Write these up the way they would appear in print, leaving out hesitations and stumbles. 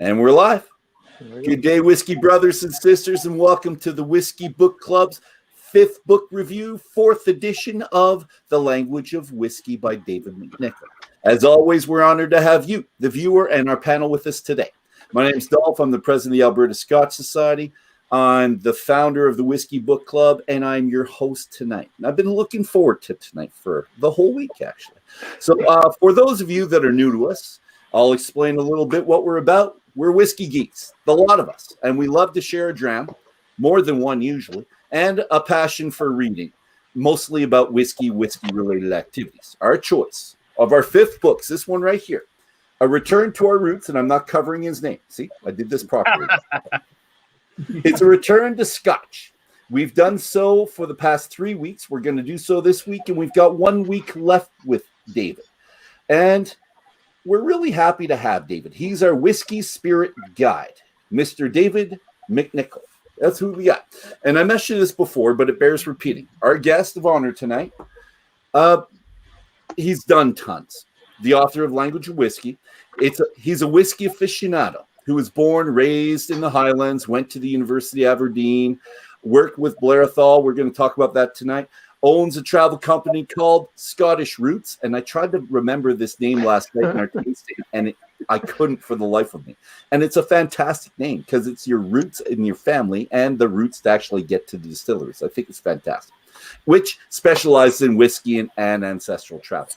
And we're live. Good day, Whiskey brothers and sisters, and welcome to the Whiskey Book Club's 5th book review, 4th edition of The Language of Whisky by David McNicoll. As always, we're honored to have you, the viewer, and our panel with us today. My name is Dolph. I'm the president of the Alberta Scotch Society. I'm the founder of the Whiskey Book Club, and I'm your host tonight. And I've been looking forward to tonight for the whole week, actually. So for those of you that are new to us, I'll explain a little bit what we're about. We're whiskey geeks, a lot of us, and we love to share a dram, more than one usually, and a passion for reading, mostly about whiskey-related activities. Our choice of our 5th books, this one right here, A Return to Our Roots, and I'm not covering his name. See, I did this properly. It's a return to Scotch. We've done so for the past 3 weeks. We're going to do so this week, and we've got 1 week left with David. And we're really happy to have David. He's our whiskey spirit guide, Mr. David McNicoll. That's who we got. And I mentioned this before, but it bears repeating. Our guest of honor tonight, he's done tons. The author of Language of Whisky. He's a whiskey aficionado who was born, raised in the Highlands, went to the University of Aberdeen, worked with Blair Athol. We're going to talk about that tonight. Owns a travel company called Scottish Roots. And I tried to remember this name last night in our tasting, and I couldn't for the life of me. And it's a fantastic name because it's your roots in your family and the roots to actually get to the distilleries. I think it's fantastic. Which specializes in whiskey and ancestral travel.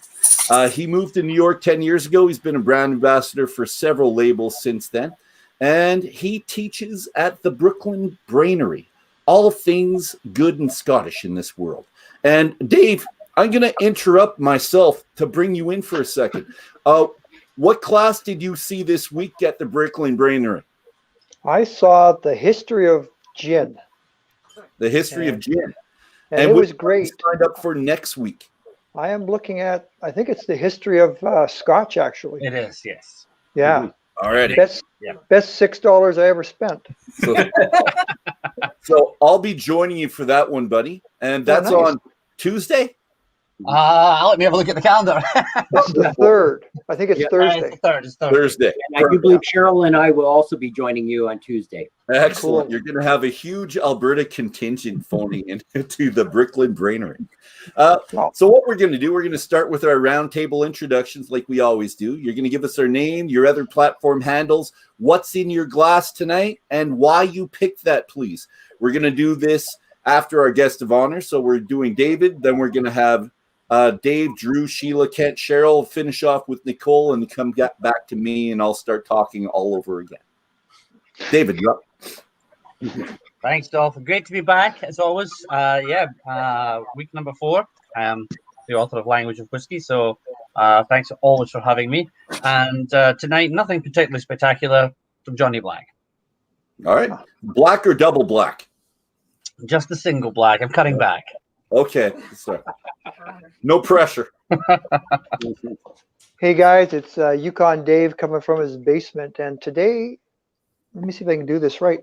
He moved to New York 10 years ago. He's been a brand ambassador for several labels since then. And he teaches at the Brooklyn Brainery, all things good and Scottish in this world. And Dave, I'm going to interrupt myself to bring you in for a second. What class did you see this week at the Brooklyn Brainery? I saw the history of gin. The history of gin. And it was great. Signed up for next week. I am looking at, I think it's the history of Scotch, actually. It is, yes. Yeah. Already. Best $6 I ever spent. So I'll be joining you for that one, buddy. And that's on Tuesday? Let me have a look at the calendar. It's the 3rd. I think it's Thursday. It's Thursday. And I do believe Cheryl and I will also be joining you on Tuesday. Excellent. Cool. You're going to have a huge Alberta contingent phoning into the Brooklyn Brainery. So what we're going to do, we're going to start with our roundtable introductions like we always do. You're going to give us our name, your other platform handles, what's in your glass tonight, and why you picked that, please. We're going to do this after our guest of honor. So we're doing David, then we're going to have Dave, Drew, Sheila, Kent, Cheryl, finish off with Nicole, and come back to me, and I'll start talking all over again. David, you're up. Thanks, Dolph. Great to be back, as always. Week number 4. The author of Language of Whisky, so thanks always for having me. And tonight, nothing particularly spectacular from Johnny Black. All right. Black or double black? Just a single black. I'm cutting back. Okay. Sorry. No pressure. Hey, guys, it's Yukon Dave coming from his basement. And today, let me see if I can do this right.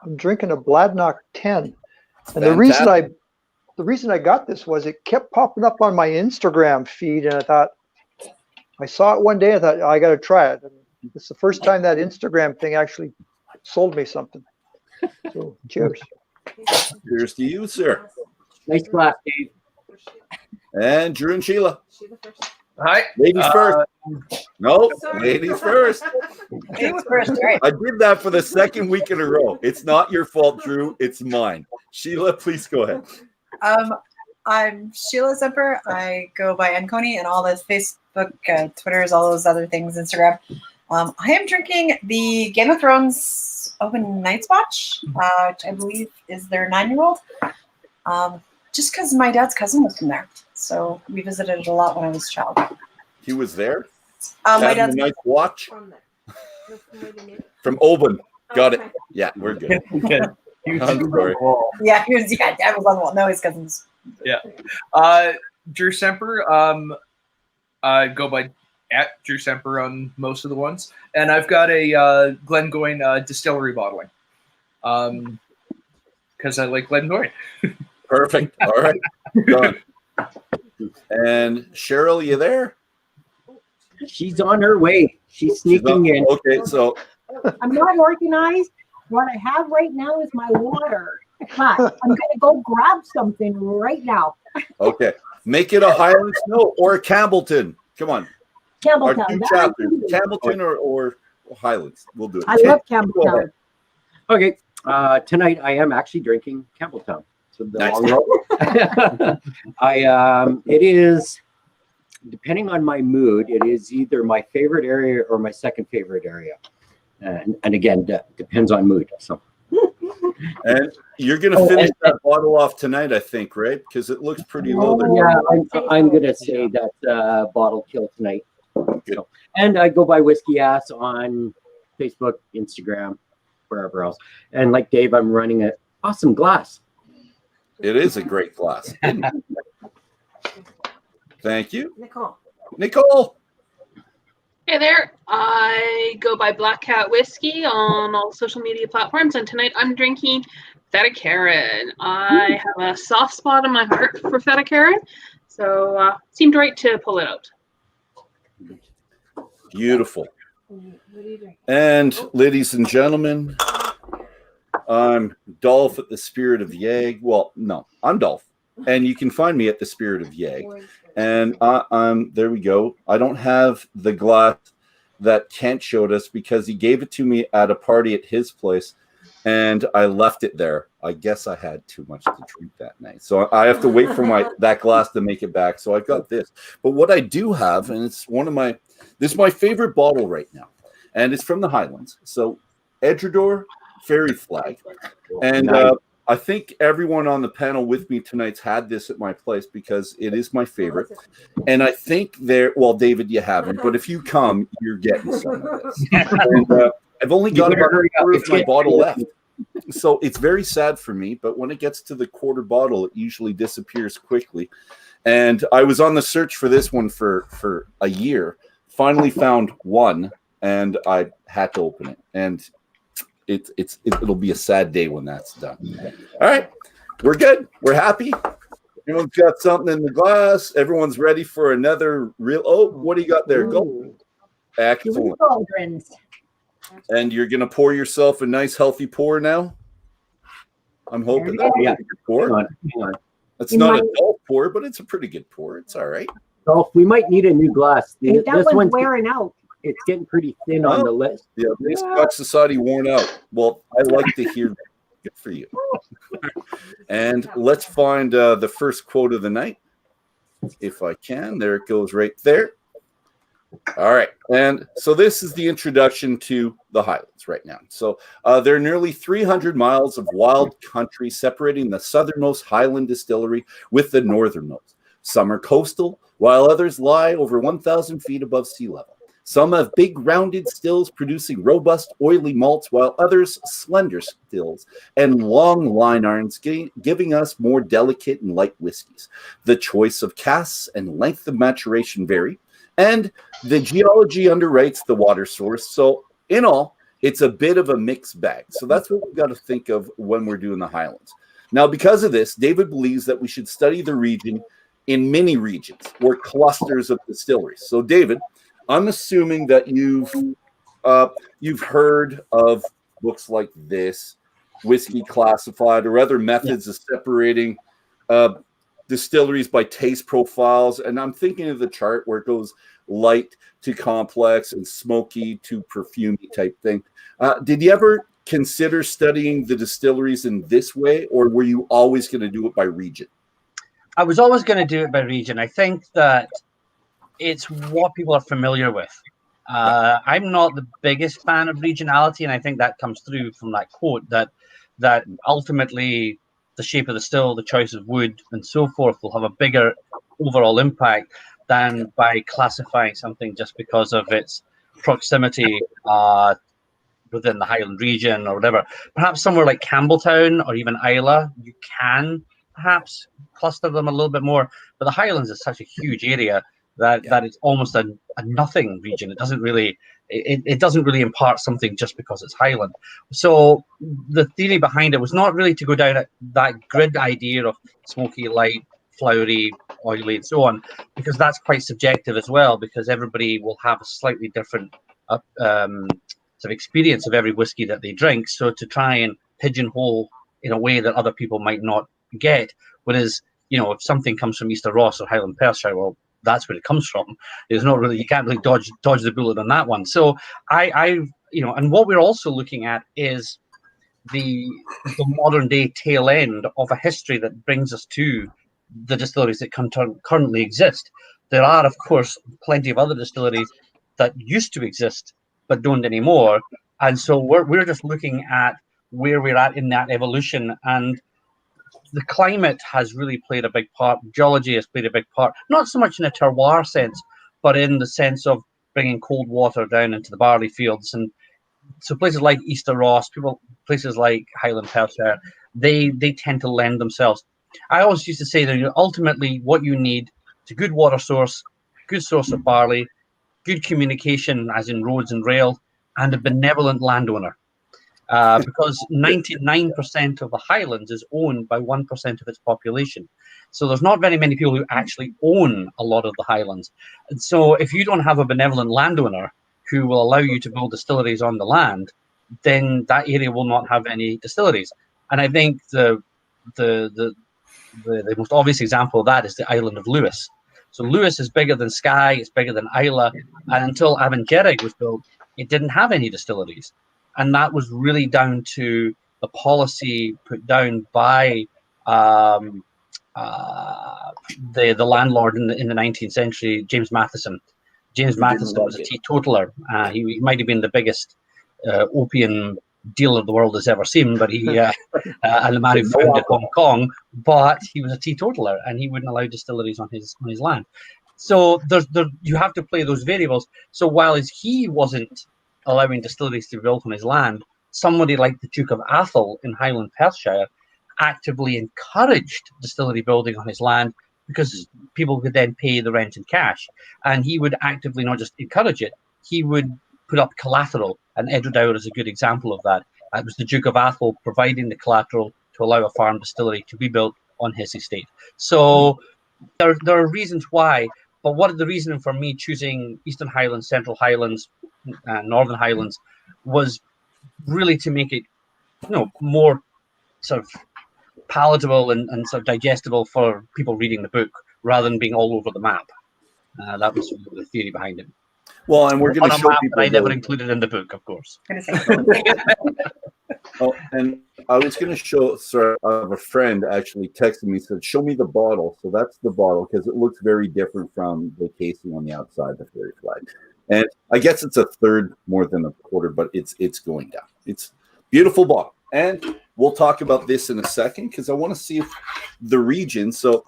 I'm drinking a Bladnoch 10. And the reason I got this was it kept popping up on my Instagram feed. And I saw it one day. I thought, I got to try it. And it's the first time that Instagram thing actually sold me something. So cheers. Cheers to you, sir. Nice glass, Dave. And Drew and Sheila. Hi. Ladies first. No, Sorry. ladies first. Ladies first, right? I did that for the 2nd week in a row. It's not your fault, Drew. It's mine. Sheila, please go ahead. I'm Sheila Zemper. I go by Anconi and all those Facebook, Twitters, all those other things, Instagram. I am drinking the Game of Thrones Open Night's Watch, which I believe is their 9-year-old. Just because my dad's cousin was from there. So we visited it a lot when I was a child. He was there? My dad's Night watch? from there. From Oban. Got it. Yeah, we're good. I'm sorry. Yeah, dad was on the wall. No, his cousins. Yeah. Drew Semper. I go by at Drew Semper on most of the ones. And I've got a Glengoyne distillery bottling. Because I like Glengoyne. Perfect. All right. Done. And Cheryl, you there? She's on her way. She's sneaking in. Okay, so I'm not organized. What I have right now is my water. But I'm going to go grab something right now. Okay. Make it a Highland Snow or a Campbellton. Come on. Our Campbelltown. two That chapters. would be- Campbellton or Highlands. We'll do it. I love Campbelltown. Okay. Tonight I am actually drinking Campbelltown. So the Nice. long road. It is, depending on my mood, it is either my favorite area or my second favorite area. And again, depends on mood. So. And you're going to finish that bottle off tonight, I think, right? Because it looks pretty low. Yeah, I'm going to say that bottle kill tonight. So, and I go by Whiskey Ass on Facebook, Instagram, wherever else. And like Dave, I'm running an awesome glass. It is a great glass. Thank you. Nicole. Hey there, I go by Black Cat Whiskey on all social media platforms, and tonight I'm drinking Feta Karen. I have a soft spot in my heart for Feta Karen, so seemed right to pull it out. Beautiful. And ladies and gentlemen, I'm Dolph at the Spirit of Yag. Well, no, I'm Dolph, and you can find me at the Spirit of Yag. And I'm there we go. I don't have the glass that Kent showed us because he gave it to me at a party at his place, and I left it there. I guess I had too much to drink that night, so I have to wait for that glass to make it back. So I got this. But what I do have, and it's this is my favorite bottle right now, and it's from the Highlands. So Edredor Fairy Flag, and I think everyone on the panel with me tonight's had this at my place because it is my favorite. And I think well, David, you haven't, but if you come, you're getting some of this. And, I've only got about a quarter of my bottle left. So it's very sad for me, but when it gets to the quarter bottle, it usually disappears quickly. And I was on the search for this one for a year, finally found one, and I had to open it. And it'll be a sad day when that's done. All right, we're good. We're happy. Everyone's got something in the glass. Everyone's ready for another real. Oh, what do you got there? Go. Excellent. And you're gonna pour yourself a nice, healthy pour now. I'm hoping that's a good pour. Hang on. It's not a dull pour, but it's a pretty good pour. It's all right. Dolph, we might need a new glass. This one's wearing out. It's getting pretty thin on the list. Yeah, the Scotch Society worn out. Well, I like to hear that. Good for you. And let's find the first quote of the night, if I can. There it goes right there. All right. And so this is the introduction to the Highlands right now. So there are nearly 300 miles of wild country separating the southernmost Highland distillery with the northernmost. Some are coastal, while others lie over 1,000 feet above sea level. Some have big rounded stills producing robust oily malts, while others slender stills and long line irons giving us more delicate and light whiskeys. The choice of casks and length of maturation vary, and the geology underwrites the water source. So in all, it's a bit of a mixed bag. So that's what we've got to think of when we're doing the Highlands. Now, because of this, David believes that we should study the region in mini regions or clusters of distilleries. So David, I'm assuming that you've heard of books like this, Whiskey Classified, or other methods of separating distilleries by taste profiles. And I'm thinking of the chart where it goes light to complex and smoky to perfumey type thing. Did you ever consider studying the distilleries in this way, or were you always going to do it by region? I was always going to do it by region. I think that it's what people are familiar with. I'm not the biggest fan of regionality, and I think that comes through from that quote that ultimately the shape of the still, the choice of wood, and so forth will have a bigger overall impact than by classifying something just because of its proximity within the Highland region or whatever. Perhaps somewhere like Campbelltown or even Islay, you can perhaps cluster them a little bit more. But the Highlands is such a huge area that it's almost a nothing region. It doesn't really impart something just because it's Highland. So the theory behind it was not really to go down that grid idea of smoky, light, flowery, oily, and so on, because that's quite subjective as well, because everybody will have a slightly different sort of experience of every whiskey that they drink. So to try and pigeonhole in a way that other people might not get, whereas, you know, if something comes from Easter Ross or Highland Perthshire, well, that's where it comes from. There's not really, you can't really dodge the bullet on that one. So I you know, and what we're also looking at is the modern day tail end of a history that brings us to the distilleries that currently exist. There are, of course, plenty of other distilleries that used to exist but don't anymore, and so we're just looking at where we're at in that evolution. And the climate has really played a big part. Geology has played a big part, not so much in a terroir sense, but in the sense of bringing cold water down into the barley fields. And so places like Easter Ross, places like Highland Perthshire, they tend to lend themselves. I always used to say that ultimately what you need is a good water source, good source of barley, good communication, as in roads and rail, and a benevolent landowner. Because 99% of the Highlands is owned by 1% of its population. So there's not very many people who actually own a lot of the Highlands. And so if you don't have a benevolent landowner who will allow you to build distilleries on the land, then that area will not have any distilleries. And I think the most obvious example of that is the island of Lewis. So Lewis is bigger than Skye, it's bigger than Islay, and until Abergwyddog was built, it didn't have any distilleries. And that was really down to the policy put down by the landlord in the 19th century, James Matheson. James Matheson was a teetotaler. He might have been the biggest opium dealer the world has ever seen, but he and the man who founded Hong Kong, but he was a teetotaler and he wouldn't allow distilleries on his land. So you have to play those variables. So while he wasn't allowing distilleries to be built on his land, somebody like the Duke of Atholl in Highland Perthshire actively encouraged distillery building on his land because people could then pay the rent in cash. And he would actively not just encourage it, he would put up collateral, and Edward is a good example of that. It was the Duke of Atholl providing the collateral to allow a farm distillery to be built on his estate. So there are reasons why, but what the reason for me choosing Eastern Highlands, Central Highlands, Northern Highlands was really to make it, more sort of palatable and sort of digestible for people reading the book rather than being all over the map. That was the theory behind it. Well, and we're going to show map people that I never included in the book, of course. Oh, and I was going to show. Sorry, a friend actually texted me, said, "Show me the bottle." So that's the bottle because it looks very different from the casing on the outside, the fairy flag. And I guess it's a third more than a quarter, but it's going down. It's beautiful bottle, and we'll talk about this in a second because I want to see if the region. So,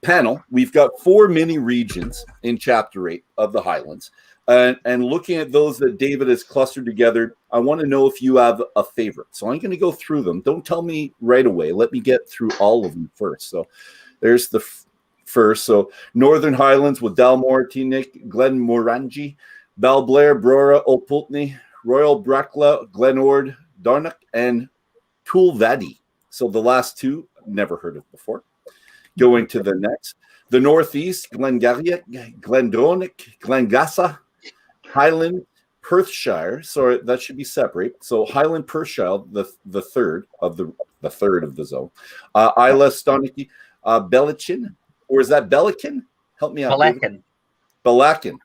panel, we've got 4 mini regions in Chapter 8 of the Highlands. And looking at those that David has clustered together, I want to know if you have a favorite. So I'm going to go through them. Don't tell me right away. Let me get through all of them first. So there's the first. So Northern Highlands with Dalmore, Teaneck, Glenmorangie, Balblair, Brora, Old Pulteney, Royal Brackla, Glenord, Darnock, and Toolvaddy. So the last two, never heard of before. Going to the next. The Northeast, Glengarrick, Glendronach, Glengassa, Highland, Perthshire. So that should be separate. So Highland, Perthshire, the third of the zone. Islay, Stonicky, Belichin, or is that Belikin? Help me out. Belakin.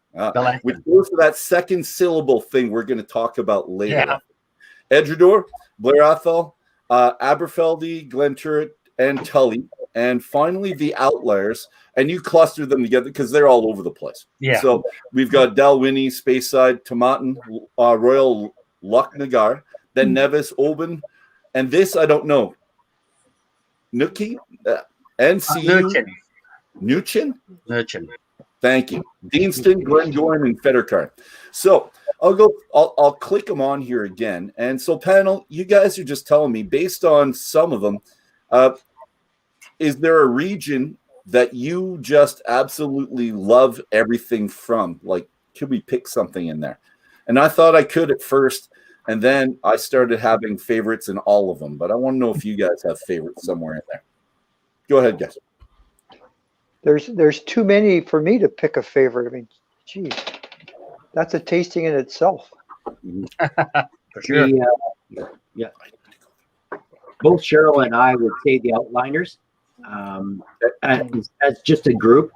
Which goes to that second syllable thing we're going to talk about later. Yeah. Edredor, Blair Athol, Aberfeldy, Glenturret, and Tully. And finally, the outliers, and you cluster them together because they're all over the place. Yeah. So we've got Dalwhinnie, Speyside, Tomatin, Royal Lochnagar, then Nevis, Oban, and this I don't know. Nookie, NCU, Nuchin. Thank you. Deanston, Glengoyne, and Fettercar. So I'll click them on here again. And so, panel, you guys are just telling me based on some of them. Is there a region that you just absolutely love everything from? Like, could we pick something in there? And I thought I could at first, and then I started having favorites in all of them. But I want to know if you guys have favorites somewhere in there. Go ahead, guys. There's too many for me to pick a favorite. I mean, geez, that's a tasting in itself. For sure. Yeah. Both Cheryl and I would say the outliners as just a group.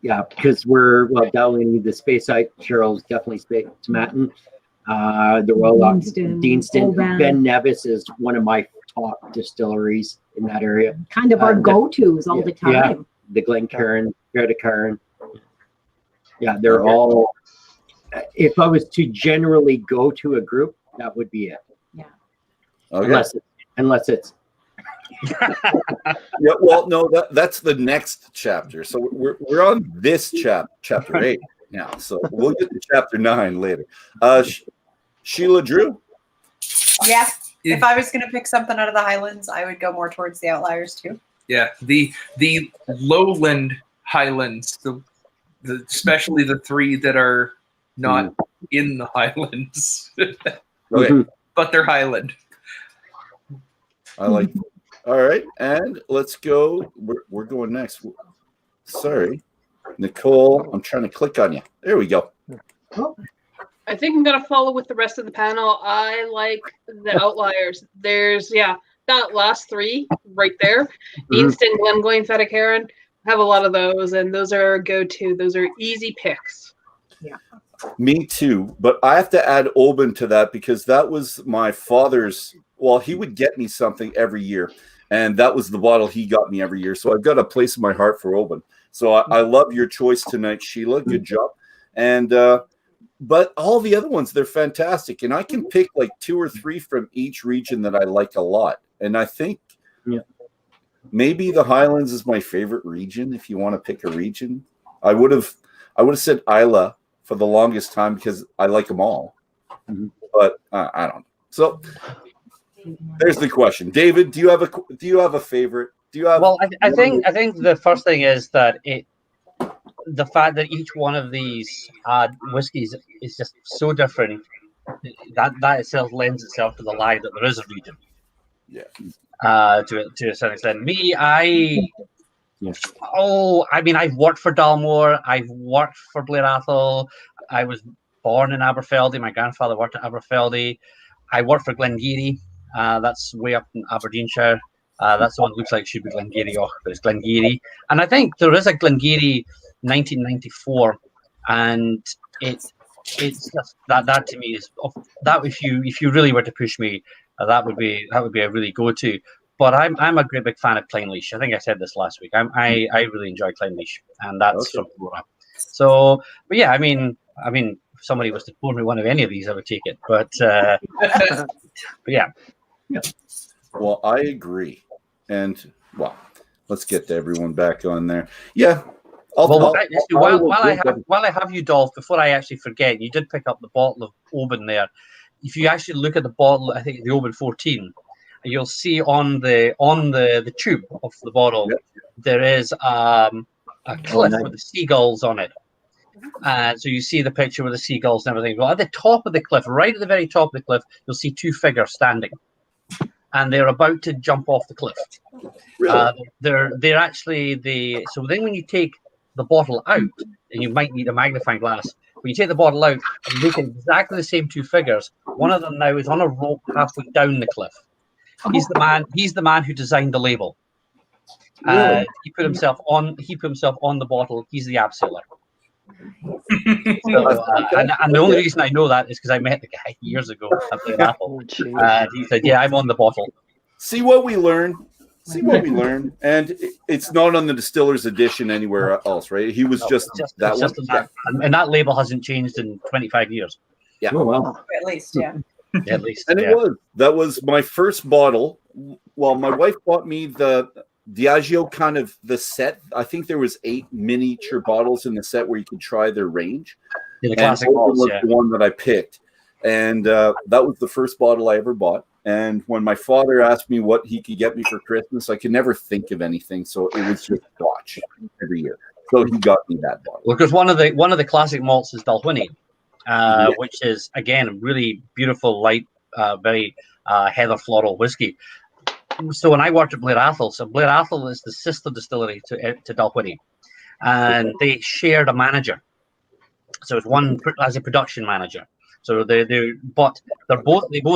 Yeah, because we're Dalwhinnie, the Speyside. Cheryl's definitely Tomatin. The Royal Deanston. Ben Nevis is one of my top distilleries in that area. Kind of our go-tos all the time. Yeah, the Glencairn, Greta Cairn. Yeah, they're all. If I was to generally go to a group, that would be it. Yeah. Okay. Unless it's. Yeah, well, no, that's the next chapter. So we're on this chapter 8 now. So we'll get to chapter 9 later. Sheila Drew. Yeah. If I was going to pick something out of the Highlands, I would go more towards the outliers too. Yeah, the lowland Highlands, especially the 3 that are not in the Highlands. Okay. But they're Highland. I like. All right, and let's go. We're going next. Sorry, Nicole. I'm trying to click on you. There we go. I think I'm gonna follow with the rest of the panel. I like the outliers. There's that last 3 right there. Deanston, Glengoyne, Fetacairn. Have a lot of those, and those are go-to. Those are easy picks. Yeah. Me too, but I have to add Oban to that because that was my father's. Well, he would get me something every year, and that was the bottle he got me every year. So I've got a place in my heart for Oban. So I love your choice tonight, Sheila. Good job. And but all the other ones, they're fantastic, and I can pick like 2 or 3 from each region that I like a lot. And I think maybe the Highlands is my favorite region. If you want to pick a region, I would have said Isla for the longest time because I like them all. But I don't know. So there's the question, David. Do you have a favorite? Do you have? Well, I think the first thing is that the fact that each one of these whiskies is just so different that itself lends itself to the lie that there is a region. Yeah. To a certain extent, I've worked for Dalmore. I've worked for Blair Athol. I was born in Aberfeldy. My grandfather worked at Aberfeldy. I worked for Glengarry. That's way up in Aberdeenshire. That's the one that looks like it should be Glengarry, but it's Glengarry. And I think there is a Glengarry 1994, and it's just that to me is that if you really were to push me, that would be a really go-to. But I'm a great big fan of Clynelish. I think I said this last week. I really enjoy Clynelish, and that's from Flora. So, but yeah, I mean, if somebody was to pour me one of any of these, I would take it. But yeah. Well, I agree. And let's get to everyone back on there. Yeah. While I have you, Dolph, before I actually forget, you did pick up the bottle of Oban there. If you actually look at the bottle, I think the Oban 14, you'll see on the tube of the bottle there is a cliff with the seagulls on it. So you see the picture with the seagulls and everything. Well, at the top of the cliff, right at the very top of the cliff, you'll see 2 figures standing, and they're about to jump off the cliff. Really? They're actually So then, when you take the bottle out, and you might need a magnifying glass. When you take the bottle out and look at exactly the same 2 figures, one of them now is on a rope halfway down the cliff. He's the man who designed the label. Really? He put himself on the bottle. He's the absealer. And the only reason I know that is because I met the guy years ago at Blair Athol. And he said, "Yeah, I'm on the bottle." See what we learn. And it's not on the Distiller's Edition anywhere else, right? He was just that one. And that label hasn't changed in 25 years. Yeah. Oh, wow. At least, yeah. At least. And that was my first bottle. Well, my wife bought me the Diageo kind of the set. I think there was 8 miniature bottles in the set where you could try their range. The classic bottles, was the one that I picked. And that was the first bottle I ever bought. And when my father asked me what he could get me for Christmas, I could never think of anything. So it was just Scotch every year. So he got me that bottle. Well, because one of the classic malts is Dalwhinnie, which is again a really beautiful, light, very heather floral whiskey. So when I worked at Blair Athol, Blair Athol is the sister distillery to Dalwhinnie, and they shared a manager. So it's one as a production manager. So they both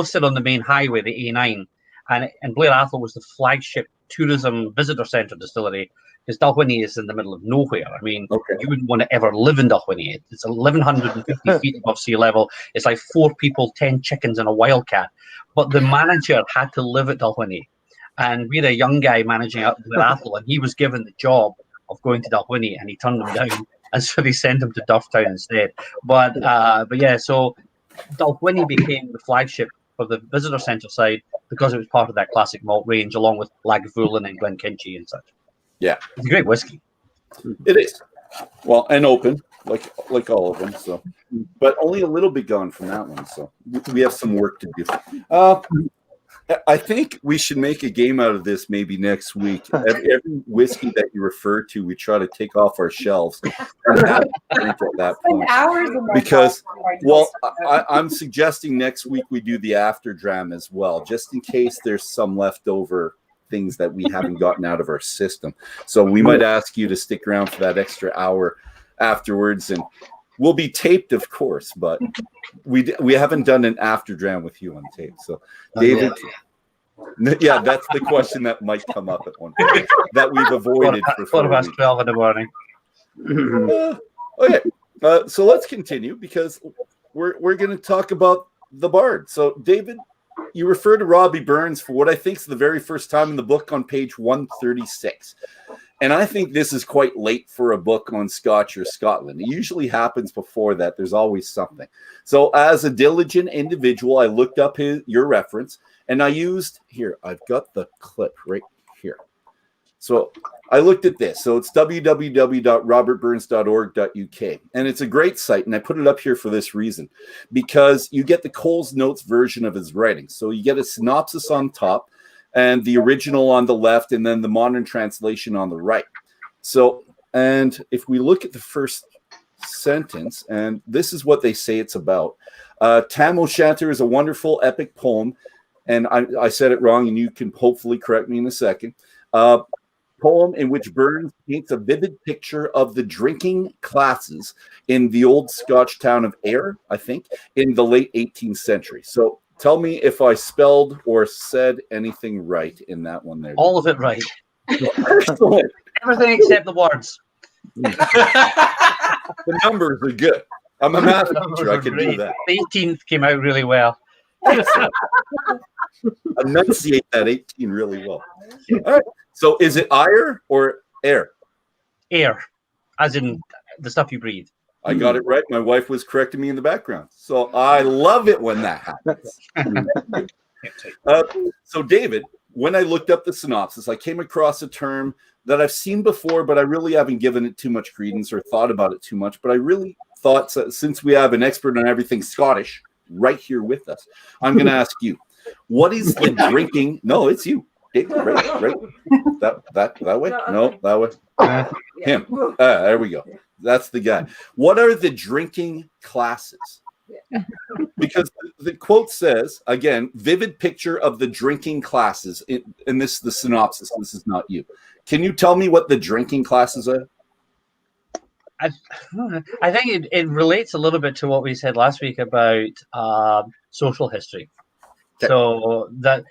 sit on the main highway, the A9, and Blair Athol was the flagship tourism visitor centre distillery, because Dalwhinnie is in the middle of nowhere. I mean, you wouldn't want to ever live in Dalwhinnie. It's 1,150 feet above sea level. It's like 4 people, 10 chickens, and a wildcat. But the manager had to live at Dalwhinnie, and we had a young guy managing up Blair Athol, and he was given the job of going to Dalwhinnie, and he turned them down, and so they sent him to Dufftown instead. But yeah, so Dalwhinnie became the flagship for the visitor centre side because it was part of that classic malt range, along with Lagavulin and Glenkinchie and such. Yeah, it's a great whiskey. It is. Well, and open like all of them. So, but only a little bit gone from that one. So we have some work to do. I think we should make a game out of this maybe next week. Every whiskey that you refer to, we try to take off our shelves and have a drink at that point. Because, well, I'm suggesting next week we do the after dram as well, just in case there's some leftover things that we haven't gotten out of our system. So we might ask you to stick around for that extra hour afterwards, and we'll be taped, of course, but we haven't done an after dram with you on tape. So, David, yeah, that's the question that might come up at one point that we've avoided for 4 weeks. 12 in the morning. Okay, so let's continue, because we're going to talk about the Bard. So, David, you refer to Robbie Burns for what I think is the very first time in the book on page 136. And I think this is quite late for a book on Scotch or Scotland. It usually happens before that. There's always something. So as a diligent individual, I looked up your reference, and I used, here, I've got the clip right here. So I looked at this. So it's www.robertburns.org.uk. And it's a great site. And I put it up here for this reason, because you get the Coles Notes version of his writing. So you get a synopsis on top, and the original on the left, and then the modern translation on the right. So, and if we look at the first sentence, and this is what they say it's about. Tam O'Shanter is a wonderful epic poem, and I said it wrong, and you can hopefully correct me in a second. Poem in which Burns paints a vivid picture of the drinking classes in the old Scotch town of Ayr, I think, in the late 18th century. So, tell me if I spelled or said anything right in that one there. All of it right. Excellent. Everything except the words. The numbers are good. I'm a math teacher. I can do that. The 18th came out really well. Enunciate that 18 really well. All right. So is it ire or air? Air, as in the stuff you breathe. I got it right. My wife was correcting me in the background. So I love it when that happens. So, David, when I looked up the synopsis, I came across a term that I've seen before, but I really haven't given it too much credence or thought about it too much. But I really thought, since we have an expert on everything Scottish right here with us, I'm going to ask you, what is the drinking? No, it's you. David, right. That way? No, that way. Him. There we go. That's the guy. What are the drinking classes? Because the quote says, again, vivid picture of the drinking classes. And this is the synopsis. This is not you. Can you tell me what the drinking classes are? I think it relates a little bit to what we said last week about social history. Okay. So that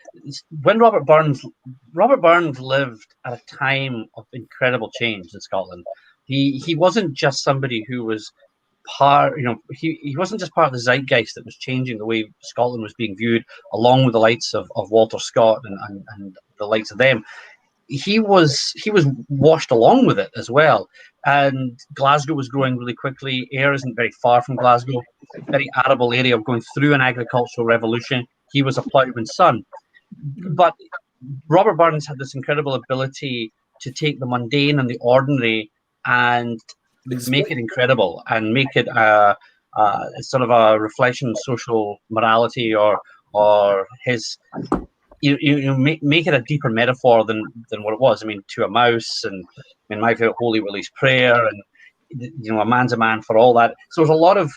when Robert Burns lived at a time of incredible change in Scotland. He wasn't just somebody who was he wasn't just part of the zeitgeist that was changing the way Scotland was being viewed, along with the likes of Walter Scott and the likes of them. He was washed along with it as well. And Glasgow was growing really quickly. Ayr isn't very far from Glasgow, very arable area of going through an agricultural revolution. He was a ploughman's son. But Robert Burns had this incredible ability to take the mundane and the ordinary and make it incredible and make it sort of a reflection of social morality or his make it a deeper metaphor than what it was. I mean, to a mouse, and I mean, my favorite Holy Willie's Prayer, and a man's a man for all that. So there's a lot of,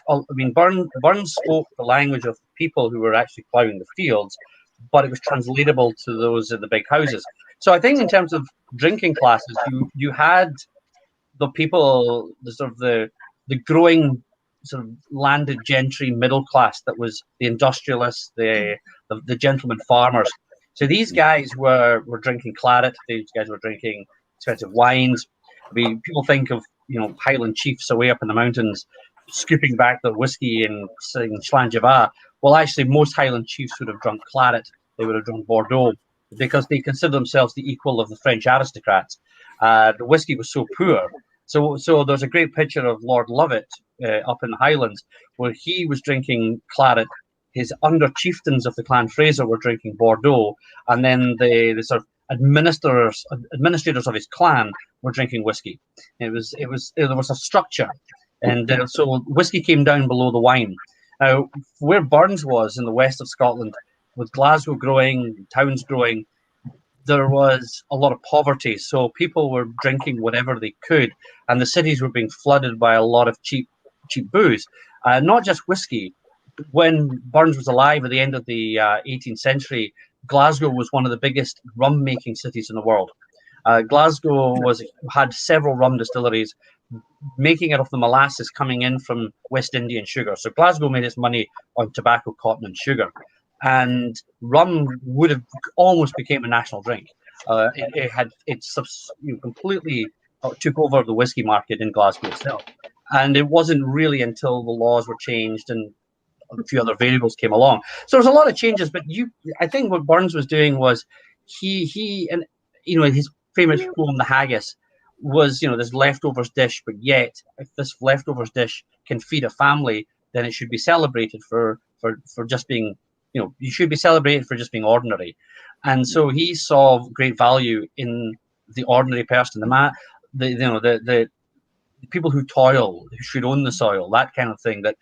Burns spoke the language of people who were actually ploughing the fields, but it was translatable to those in the big houses. So I think in terms of drinking classes, you had the people, the growing sort of landed gentry middle class that was the industrialists, the gentleman farmers. So these guys were drinking claret. These guys were drinking expensive wines. I mean, people think of Highland chiefs away up in the mountains scooping back their whiskey and saying Slàinte. Well, actually, most Highland chiefs would have drunk claret. They would have drunk Bordeaux because they consider themselves the equal of the French aristocrats. The whiskey was so poor. So there's a great picture of Lord Lovat up in the Highlands where he was drinking claret. His under chieftains of the Clan Fraser were drinking Bordeaux, and then the sort of administrators of his clan were drinking whiskey. There was a structure, and so whiskey came down below the wine. Now, where Burns was in the west of Scotland, with Glasgow growing, towns growing, there was a lot of poverty. So people were drinking whatever they could, and the cities were being flooded by a lot of cheap booze, not just whiskey. When Burns was alive at the end of the 18th century, Glasgow was one of the biggest rum-making cities in the world. Glasgow had several rum distilleries, making it off the molasses coming in from West Indian sugar. So Glasgow made its money on tobacco, cotton, and sugar. And rum would have almost became a national drink. It completely took over the whiskey market in Glasgow itself. And it wasn't really until the laws were changed and a few other variables came along. So there's a lot of changes, but I think what Burns was doing was he and his famous poem, The Haggis, was this leftovers dish, but yet if this leftovers dish can feed a family, then it should be celebrated for just being you should be celebrated for just being ordinary. And so he saw great value in the ordinary person, the people who toil, who should own the soil, that kind of thing, that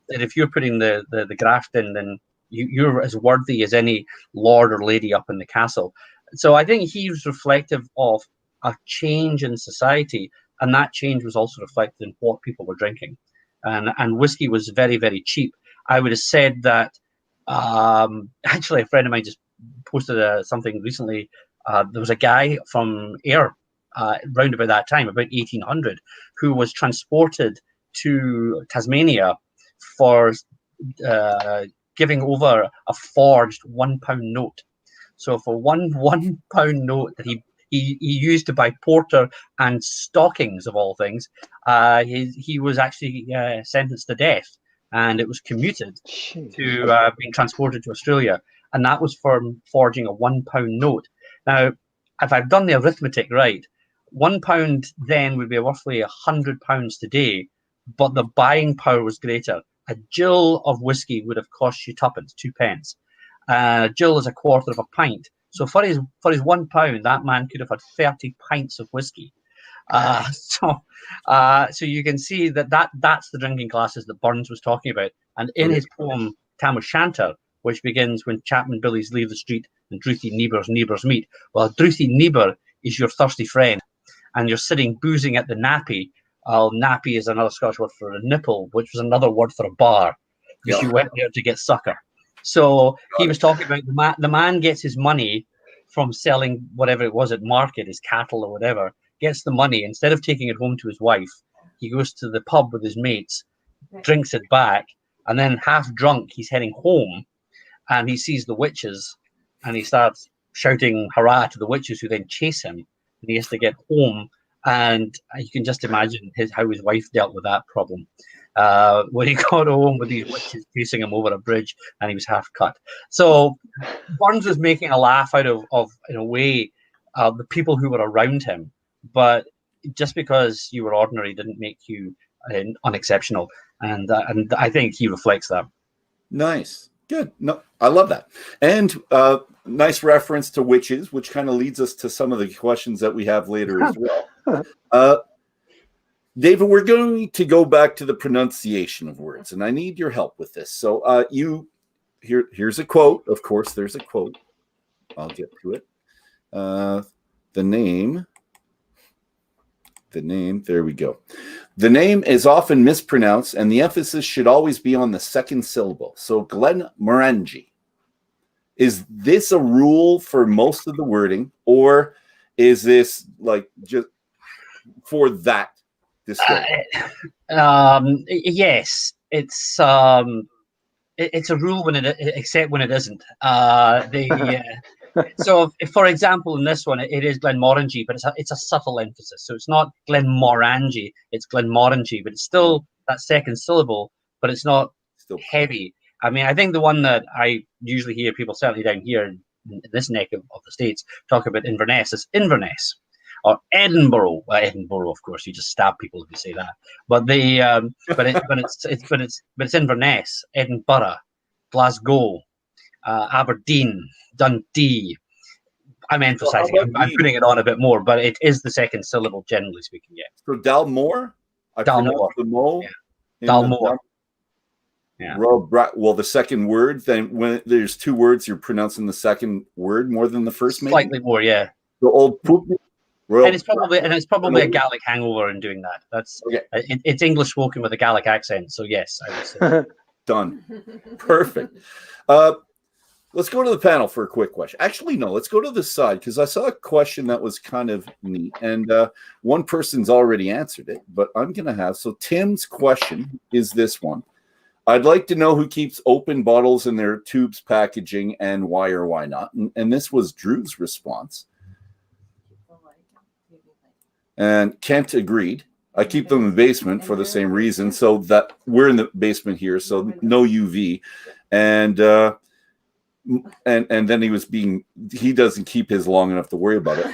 if you're putting the graft in, then you're as worthy as any lord or lady up in the castle. So I think he was reflective of a change in society, and that change was also reflected in what people were drinking. And whiskey was very, very cheap. I would have said that, actually a friend of mine just posted something recently. There was a guy from Ayr, round about that time, about 1800, who was transported to Tasmania for giving over a forged £1 note. So for one £1 note that he used to buy porter and stockings of all things, he was actually sentenced to death, and it was commuted to being transported to Australia, and that was for forging a £1 note. Now, if I've done the arithmetic right, £1 then would be roughly £100 today, but the buying power was greater. A gill of whiskey would have cost you tuppence, 2 pence. A gill is a quarter of a pint. So for his £1, that man could have had 30 pints of whiskey. So you can see that's the drinking classes that Burns was talking about. And in his poem Tam O'Shanter, which begins when Chapman Billies leave the street and Druthi neighbours meet. Well, Druthi neighbour is your thirsty friend, and you're sitting boozing at the nappy. Nappy is another Scottish word for a nipple, which was another word for a bar, because you went there to get sucker. So he was talking about the man gets his money from selling whatever it was at market, his cattle or whatever, gets the money. Instead of taking it home to his wife, he goes to the pub with his mates, drinks it back, and then half drunk, he's heading home, and he sees the witches, and he starts shouting hurrah to the witches, who then chase him, and he has to get home. And you can just imagine how his wife dealt with that problem. When he got home with these witches chasing him over a bridge, and he was half cut. So Burns was making a laugh out of in a way, the people who were around him. But just because you were ordinary didn't make you unexceptional. And I think he reflects that. Nice. Good. No, I love that. And nice reference to witches, which kind of leads us to some of the questions that we have later as well. David, we're going to go back to the pronunciation of words, and I need your help with this. So here's a quote. Of course, there's a quote. I'll get to it. The name, there we go. The name is often mispronounced, and the emphasis should always be on the second syllable. So Glenmorangie. Is this a rule for most of the wording, or is this like just for that distilled? Yes, it's a rule when except when it isn't. So, if, for example, in this one, it is Glenmorangie, but it's a subtle emphasis. So it's not Glenmorangie, it's Glenmorangie, but it's still that second syllable, but it's not Still heavy. I mean, I think the one that I usually hear people, certainly down here in this neck of the States, talk about Inverness is Inverness. Or Edinburgh. Well, Edinburgh, of course, you just stab people if you say that. But it's Inverness, Edinburgh, Glasgow, Aberdeen, Dundee. I'm emphasising. I'm putting it on a bit more, but it is the second syllable, generally speaking. Yeah. So Dalmore. Dalmore. The mo. Yeah. Dalmore. Yeah. Well, the second word. Then when there's two words, you're pronouncing the second word more than the first. Maybe Slightly more. Yeah. The old poop. And it's probably a Gaelic hangover in doing that. That's okay. It's English spoken with a Gaelic accent. So yes, I would say. Done. Perfect. Let's go to the panel for a quick question. Actually, no, let's go to the side because I saw a question that was kind of neat, and one person's already answered it, but I'm going to have. So Tim's question is this one. I'd like to know who keeps open bottles in their tubes packaging and why or why not. And this was Drew's response. And Kent agreed. I keep them in the basement for the same reason. So that we're in the basement here, so no UV. And then he doesn't keep his long enough to worry about it.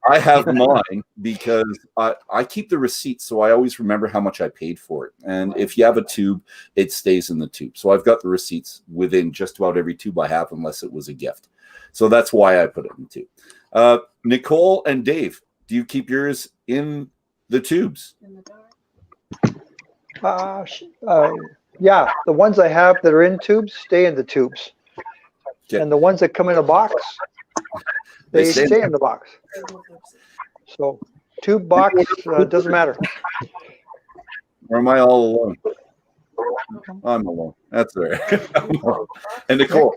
I have mine because I keep the receipt, so I always remember how much I paid for it. And if you have a tube, it stays in the tube. So I've got the receipts within just about every tube I have, unless it was a gift. So that's why I put it in the tube. Nicole and Dave, do you keep yours in the tubes? Yeah, the ones I have that are in tubes stay in the tubes. Okay. And the ones that come in a box, they stay in the box. So tube box doesn't matter. Or am I all alone? I'm alone. That's all right. And Nicole.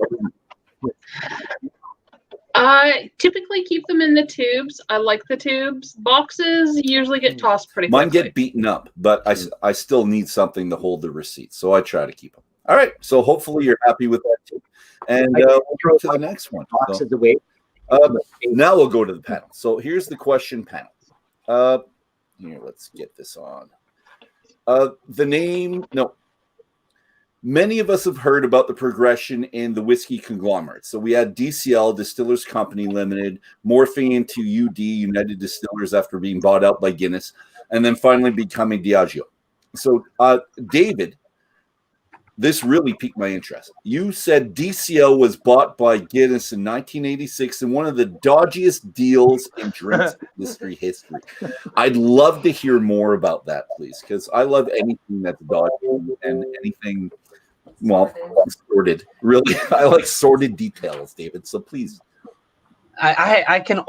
I typically keep them in the tubes. I like the tubes. Boxes usually get tossed pretty quickly. Mine get beaten up, but I still need something to hold the receipt, so I try to keep them. All right, so hopefully you're happy with that too. And we'll go to the next one. Boxes away. Now we'll go to the panel. So here's the question panel. Here, let's get this on. Many of us have heard about the progression in the whiskey conglomerate. So we had DCL, Distillers Company Limited, morphing into UD, United Distillers, after being bought out by Guinness, and then finally becoming Diageo. So, David, this really piqued my interest. You said DCL was bought by Guinness in 1986 in one of the dodgiest deals in drinks industry history. I'd love to hear more about that, please, because I love anything that's dodgy and anything, sordid. Really, I like sordid details, David. So please. I can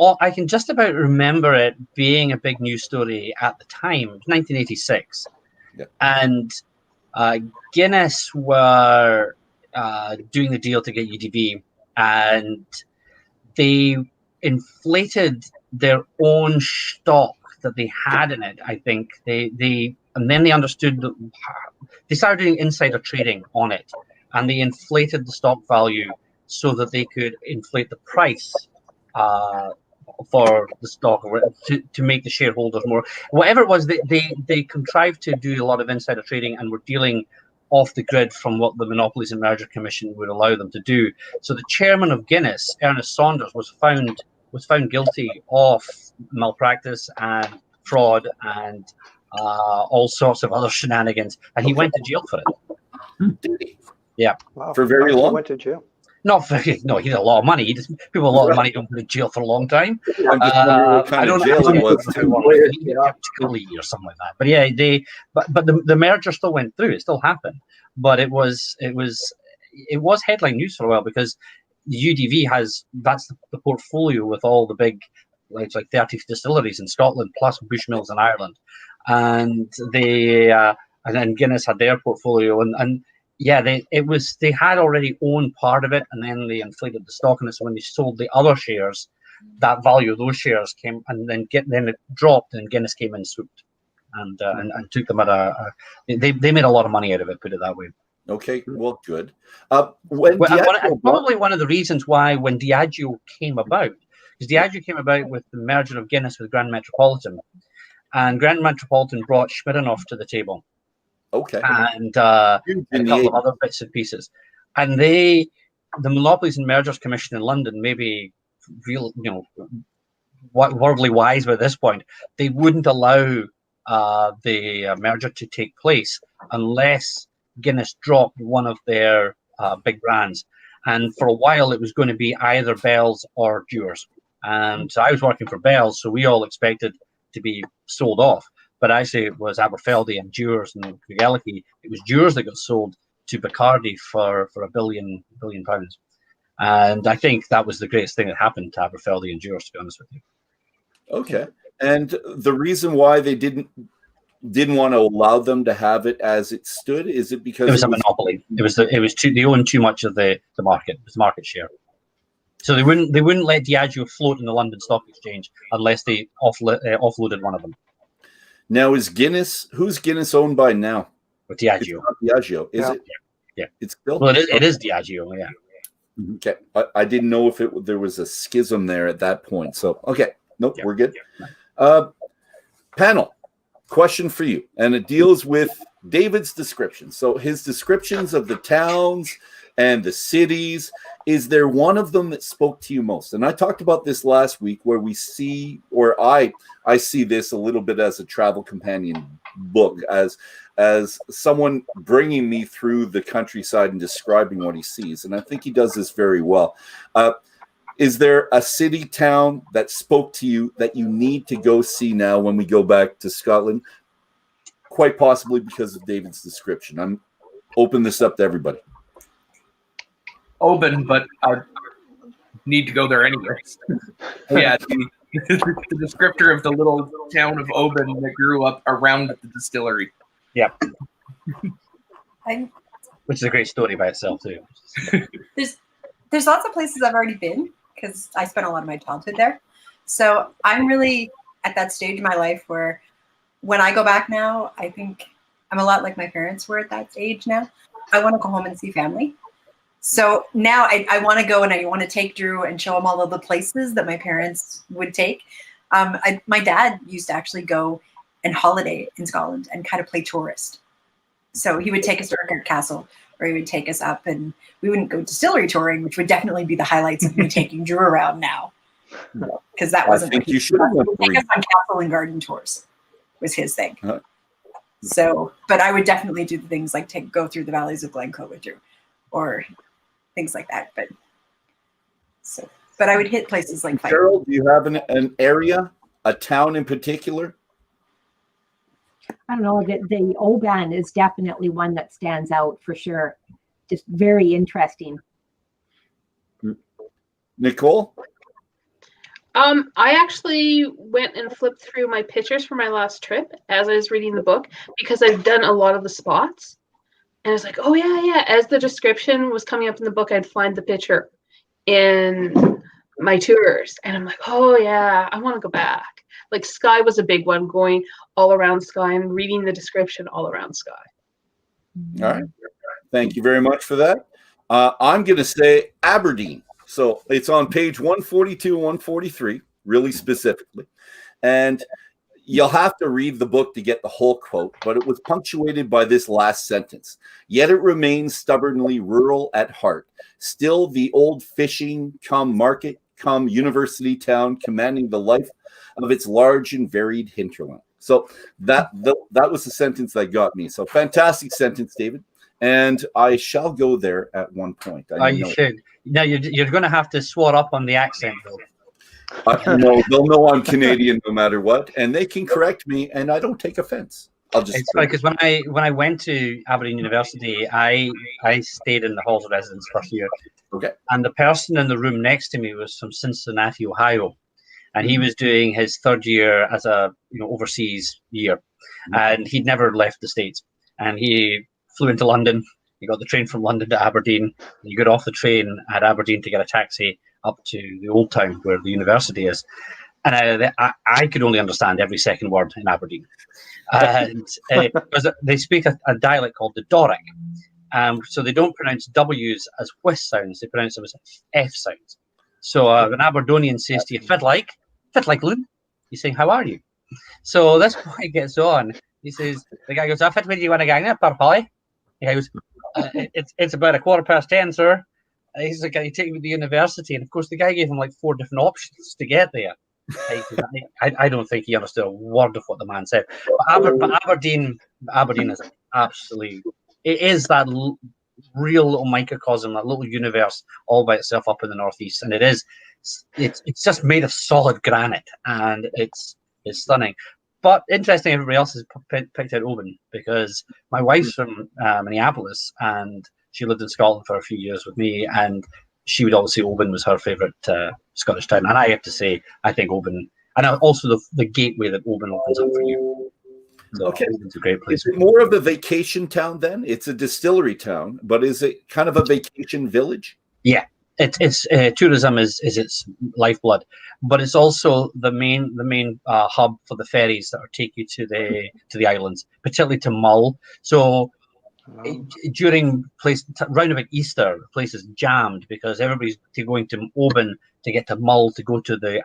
just about remember it being a big news story at the time. It was 1986, and Guinness were doing the deal to get UDV, and they inflated their own stock that they had in it. I think and then they understood that they started doing insider trading on it, and they inflated the stock value so that they could inflate the price for the stock to make the shareholders more. Whatever it was, they contrived to do a lot of insider trading and were dealing off the grid from what the Monopolies and Merger Commission would allow them to do. So the chairman of Guinness, Ernest Saunders, was found guilty of malpractice and fraud and all sorts of other shenanigans, and he went to jail for it. Did he? Yeah. Wow. For very long? He went to jail. No, he had a lot of money. People with a lot of money don't go to jail for a long time. I'm just wondering what kind of jail it was. Or something like that. But yeah, but the merger still went through. It still happened, but it was headline news for a while because the UDV that's the portfolio with all the big, like 30 distilleries in Scotland plus Bushmills in Ireland, and then Guinness had their portfolio and. Yeah, they had already owned part of it, and then they inflated the stock in it. So when they sold the other shares, that value of those shares came, and then it dropped, and Guinness came in and swooped, and took them at they made a lot of money out of it. Put it that way. Okay, well, good. Probably one of the reasons why when Diageo came about, because Diageo came about with the merger of Guinness with Grand Metropolitan, and Grand Metropolitan brought Smirnoff to the table. Okay. And a couple of other bits and pieces. And the Monopolies and Mergers Commission in London, maybe worldly wise by this point, they wouldn't allow the merger to take place unless Guinness dropped one of their big brands. And for a while, it was going to be either Bell's or Dewar's. And so I was working for Bell's, so we all expected to be sold off. But actually, it was Aberfeldy and Dewar's and Craigellachie. It was Dewar's that got sold to Bacardi for £1 billion. And I think that was the greatest thing that happened to Aberfeldy and Dewar's, to be honest with you. Okay. And the reason why they didn't want to allow them to have it as it stood, is it because it was a monopoly? They owned too much of the market. It was the market share. So they wouldn't let Diageo float in the London Stock Exchange unless they offloaded one of them. Now, who's Guinness owned by now? With Diageo. Diageo, is it? Yeah. It's still. Well, it is Diageo. Yeah. Okay. I didn't know if there was a schism there at that point. So okay, nope, we're good. Panel. Question for you, and it deals with David's description. So his descriptions of the towns and the cities, is there one of them that spoke to you most? And I talked about this last week, where we see, or I see this a little bit as a travel companion book, as someone bringing me through the countryside and describing what he sees. And I think he does this very well. Is there a city, town that spoke to you that you need to go see now when we go back to Scotland? Quite possibly because of David's description. I'm open this up to everybody. Oban, but I need to go there anyways. Yeah, the descriptor of the little town of Oban that grew up around the distillery. Yeah. Which is a great story by itself, too. There's lots of places I've already been, because I spent a lot of my childhood there. So I'm really at that stage in my life where when I go back now, I think I'm a lot like my parents were at that age now. I want to go home and see family. So now I want to go and I want to take Drew and show him all of the places that my parents would take. My dad used to actually go and holiday in Scotland and kind of play tourist. So he would take us to Urquhart Castle, or he would take us up, and we wouldn't go distillery touring, which would definitely be the highlights of me taking Drew around now. Because that wasn't. I think you should have take us on castle and garden tours was his thing. So, but I would definitely do the things like go through the valleys of Glencoe with Drew, or things like that. But I would hit places like Cheryl, do you have an area, a town in particular? I don't know. The Oban is definitely one that stands out for sure. Just very interesting. Nicole? I actually went and flipped through my pictures for my last trip as I was reading the book, because I've done a lot of the spots. And I was like, oh, yeah. As the description was coming up in the book, I'd find the picture in my tours. And I'm like, oh, yeah, I want to go back. Like Skye was a big one, going all around Skye and reading the description all around Skye. All right. Thank you very much for that. I'm going to say Aberdeen. So it's on page 142 and 143, really specifically. And you'll have to read the book to get the whole quote, but it was punctuated by this last sentence. Yet it remains stubbornly rural at heart. Still the old fishing come market come university town, commanding the life of its large and varied hinterland. So that was the sentence that got me. So fantastic sentence, David. And I shall go there at one point. You should. Now you're going to have to swat up on the accent, though. No, they'll know I'm Canadian no matter what, and they can correct me, and I don't take offense. It's funny because when I went to Aberdeen University, I stayed in the halls of residence first year. Okay. And the person in the room next to me was from Cincinnati, Ohio, and he was doing his third year as a overseas year, and he'd never left the States, and he flew into London. He got the train from London to Aberdeen. You got off the train at Aberdeen to get a taxi up to the old town where the university is. And I could only understand every second word in Aberdeen. And because they speak a dialect called the Doric. So they don't pronounce W's as whis sounds, they pronounce them as F sounds. So an Aberdonian says to you, fit like loon. You say, how are you? So this boy gets on. He says, the guy goes, I fit with you when I gang up, Polly. The guy goes, it's about 10:15, sir. He's like, can you take me to the university? And of course, the guy gave him like 4 different options to get there. I don't think he understood a word of what the man said. But Aberdeen is absolutely, it is that real little microcosm, that little universe all by itself up in the northeast, and it's just made of solid granite, and it's stunning. But interesting, everybody else has picked out Oban, because my wife's from Minneapolis, and she lived in Scotland for a few years with me, and she would always say Oban was her favourite Scottish town. And I have to say, I think Oban, and also the gateway that Oban opens up for you. So okay, it's a great place. Is it more of a vacation town then? It's a distillery town, but is it kind of a vacation village? Yeah, it's tourism is its lifeblood, but it's also the main hub for the ferries that take you to the islands, particularly to Mull. So during round about Easter, the place is jammed because everybody's going to Oban to get to Mull to go to the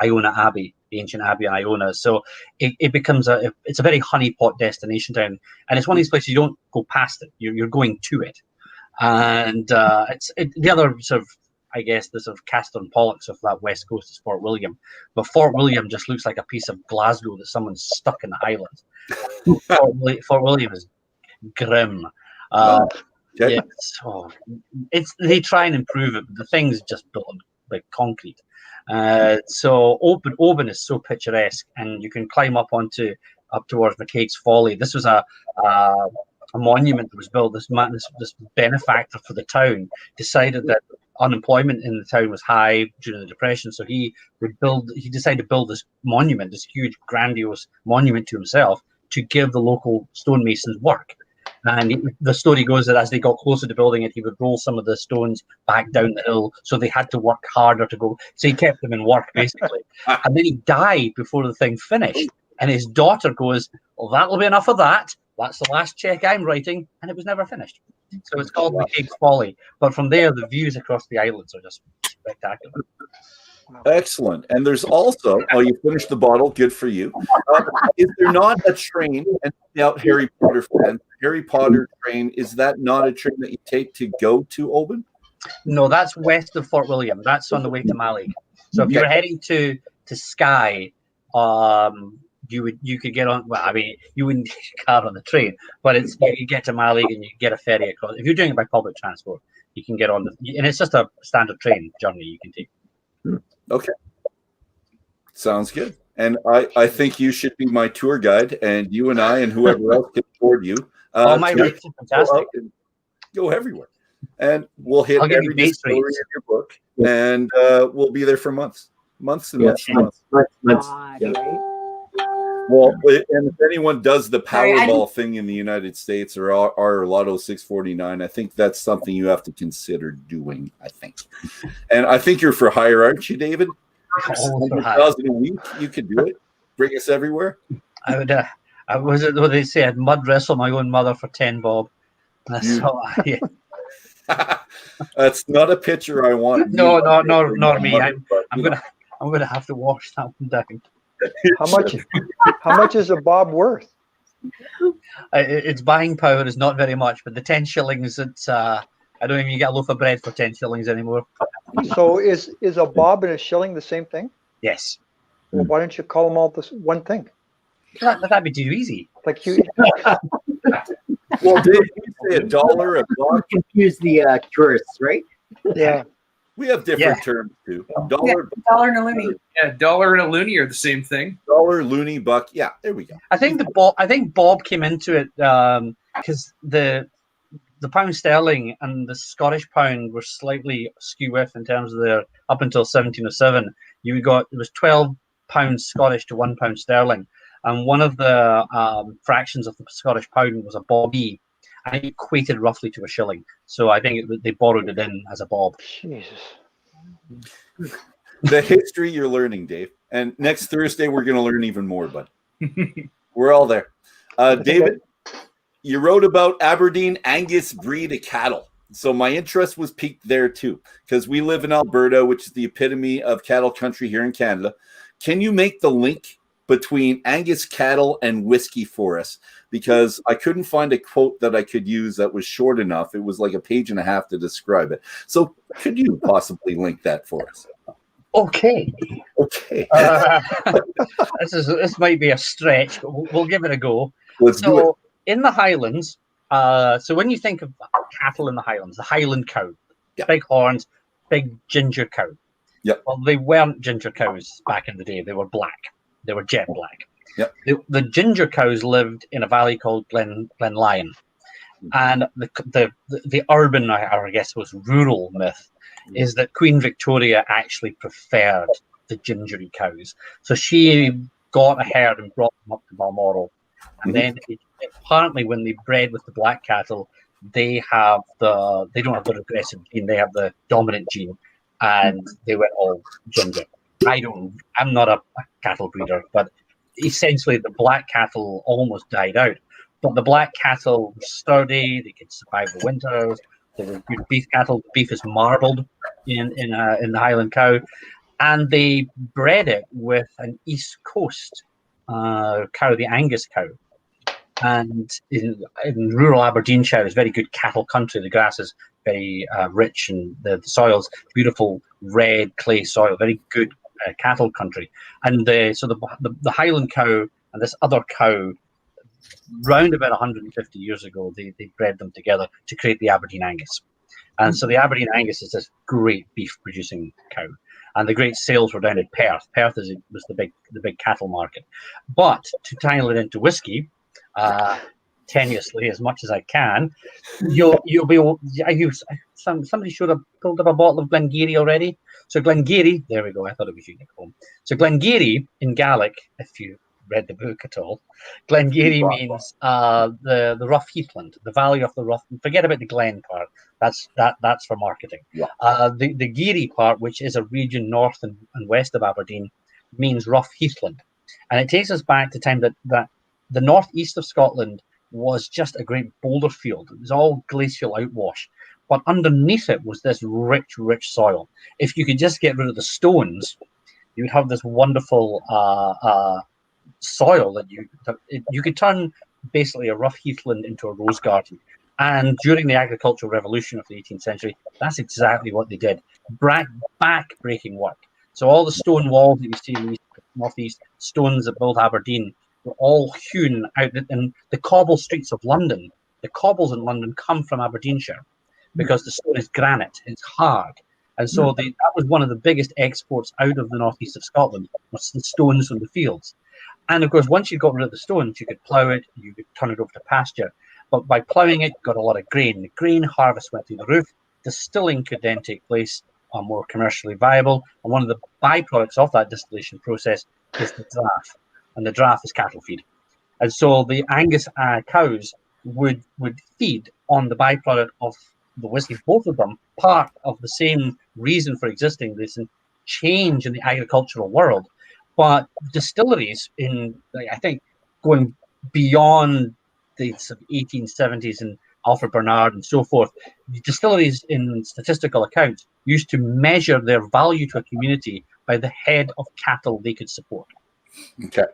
Iona Abbey, the ancient Abbey in Iona. So it becomes it's a very honeypot destination town, and it's one of these places you don't go past it. You're going to it, and the other sort of, I guess, the sort of Castor and Pollux of that west coast is Fort William, but Fort William just looks like a piece of Glasgow that someone's stuck in the Highlands. Fort William is grim. Okay. They try and improve it, but the thing's just built on like concrete. So Oban is so picturesque, and you can climb up towards McCaig's Folly. This was a monument that was built. This benefactor for the town decided that unemployment in the town was high during the Depression, so he decided to build this monument, this huge, grandiose monument to himself, to give the local stonemasons work. And the story goes that as they got closer to building it, he would roll some of the stones back down the hill, so they had to work harder to go. So he kept them in work, basically. And then he died before the thing finished. And his daughter goes, well, that'll be enough of that. That's the last check I'm writing. And it was never finished. So it's called McCaig's Folly. But from there, the views across the islands are just spectacular. Excellent. And there's also, you finished the bottle, good for you. Is there not a train, and now Harry Potter fans, Harry Potter train, is that not a train that you take to go to Oban? No, that's west of Fort William. That's on the way to Malig. So if you were heading to Skye, you could get on. Well, I mean, you wouldn't get a car on the train, but you get to Malig and you get a ferry across. If you're doing it by public transport, you can get on, and it's just a standard train journey you can take. Okay. Sounds good. And I think you should be my tour guide, and you and I and whoever else can afford you. My rates are fantastic. Go everywhere. And we'll hit every distillery in your book, and we'll be there for months. Months and months and months. Well, and if anyone does the Powerball thing in the United States or our Lotto 649, I think that's something you have to consider doing, I think. And I think you're for hire, aren't you, David? 100,000 a week, you could do it. Bring us everywhere. I would. Was it what they say? I'd mud wrestle my own mother for 10 bob. That's That's not a picture I want. No, not me. I'm gonna have to wash that one down. How much is a bob worth? Its buying power is not very much, but the 10 shillings, it's I don't even get a loaf of bread for 10 shillings anymore. So is a bob and a shilling the same thing? Yes. Well, why don't you call them all this one thing? That'd be too easy. Like you. Well, did you say $1 a buck? Confuse the tourists, right? Yeah. We have different terms too. Dollar and a loony. Yeah, dollar and a loony are the same thing. Dollar, loony, buck. Yeah, there we go. I think Bob came into it because the pound sterling and the Scottish pound were slightly skew with in terms of their up until 1707. It was 12 pounds Scottish to £1 sterling, and one of the fractions of the Scottish pound was a bobby. And it equated roughly to a shilling. So I think they borrowed it in as a bob. Jesus. The history you're learning, Dave. And next Thursday, we're going to learn even more, bud. We're all there. David, you wrote about Aberdeen Angus breed of cattle. So my interest was piqued there too, because we live in Alberta, which is the epitome of cattle country here in Canada. Can you make the link between Angus cattle and whiskey for us? Because I couldn't find a quote that I could use that was short enough. It was like a page and a half to describe it. So could you possibly link that for us? Okay. Okay. This might be a stretch, but we'll give it a go. Let's do it. In the Highlands, so when you think of cattle in the Highlands, the Highland cow, big horns, big ginger cow. Yep. Well, they weren't ginger cows back in the day. They were black. They were jet black. Yep. The ginger cows lived in a valley called Glen Lyon. And the urban, or I guess was rural myth, is that Queen Victoria actually preferred the gingery cows. So she got a herd and brought them up to Balmoral. And then apparently when they bred with the black cattle, they don't have the regressive gene, they have the dominant gene, and they went all ginger. I'm not a cattle breeder, but essentially the black cattle almost died out. But the black cattle were sturdy, they could survive the winters, they were good beef cattle. Beef is marbled in the Highland cow. And they bred it with an East Coast cow, the Angus cow. And in rural Aberdeenshire, it's very good cattle country. The grass is very rich, and the soil's beautiful red clay soil, very good cattle country. And the Highland cow and this other cow, round about 150 years ago, they bred them together to create the Aberdeen Angus. And so the Aberdeen Angus is this great beef producing cow. And the great sales were down at Perth. Perth was the big cattle market. But to tie it into whiskey, tenuously as much as I can, you'll be able. Somebody should have pulled up a bottle of Glengarry already. So Glengarry, there we go. I thought it was you, Nicole. So Glengarry in Gaelic, if you read the book at all, Glengarry means the rough heathland, the valley of the rough. Forget about the Glen part. That's for marketing. Yeah. The Garry part, which is a region north and west of Aberdeen, means rough heathland, and it takes us back to time that the northeast of Scotland was just a great boulder field. It was all glacial outwash. But underneath it was this rich, rich soil. If you could just get rid of the stones, you would have this wonderful soil that you could turn basically a rough heathland into a rose garden. And during the agricultural revolution of the 18th century, that's exactly what they did. Back-breaking work. So all the stone walls that you see in the northeast, stones that built Aberdeen, were all hewn out in the cobble streets of London. The cobbles in London come from Aberdeenshire because the stone is granite, it's hard. And so that was one of the biggest exports out of the northeast of Scotland, was the stones from the fields. And of course, once you got rid of the stones, you could plough it, you could turn it over to pasture. But by ploughing it, you got a lot of grain. The grain harvest went through the roof. Distilling could then take place, more commercially viable. And one of the byproducts of that distillation process is the draff. And the draff is cattle feed. And so the Angus cows would feed on the byproduct of the whiskey, both of them part of the same reason for existing, this change in the agricultural world. But distilleries I think, going beyond the 1870s and Alfred Bernard and so forth, the distilleries in statistical accounts used to measure their value to a community by the head of cattle they could support. Okay.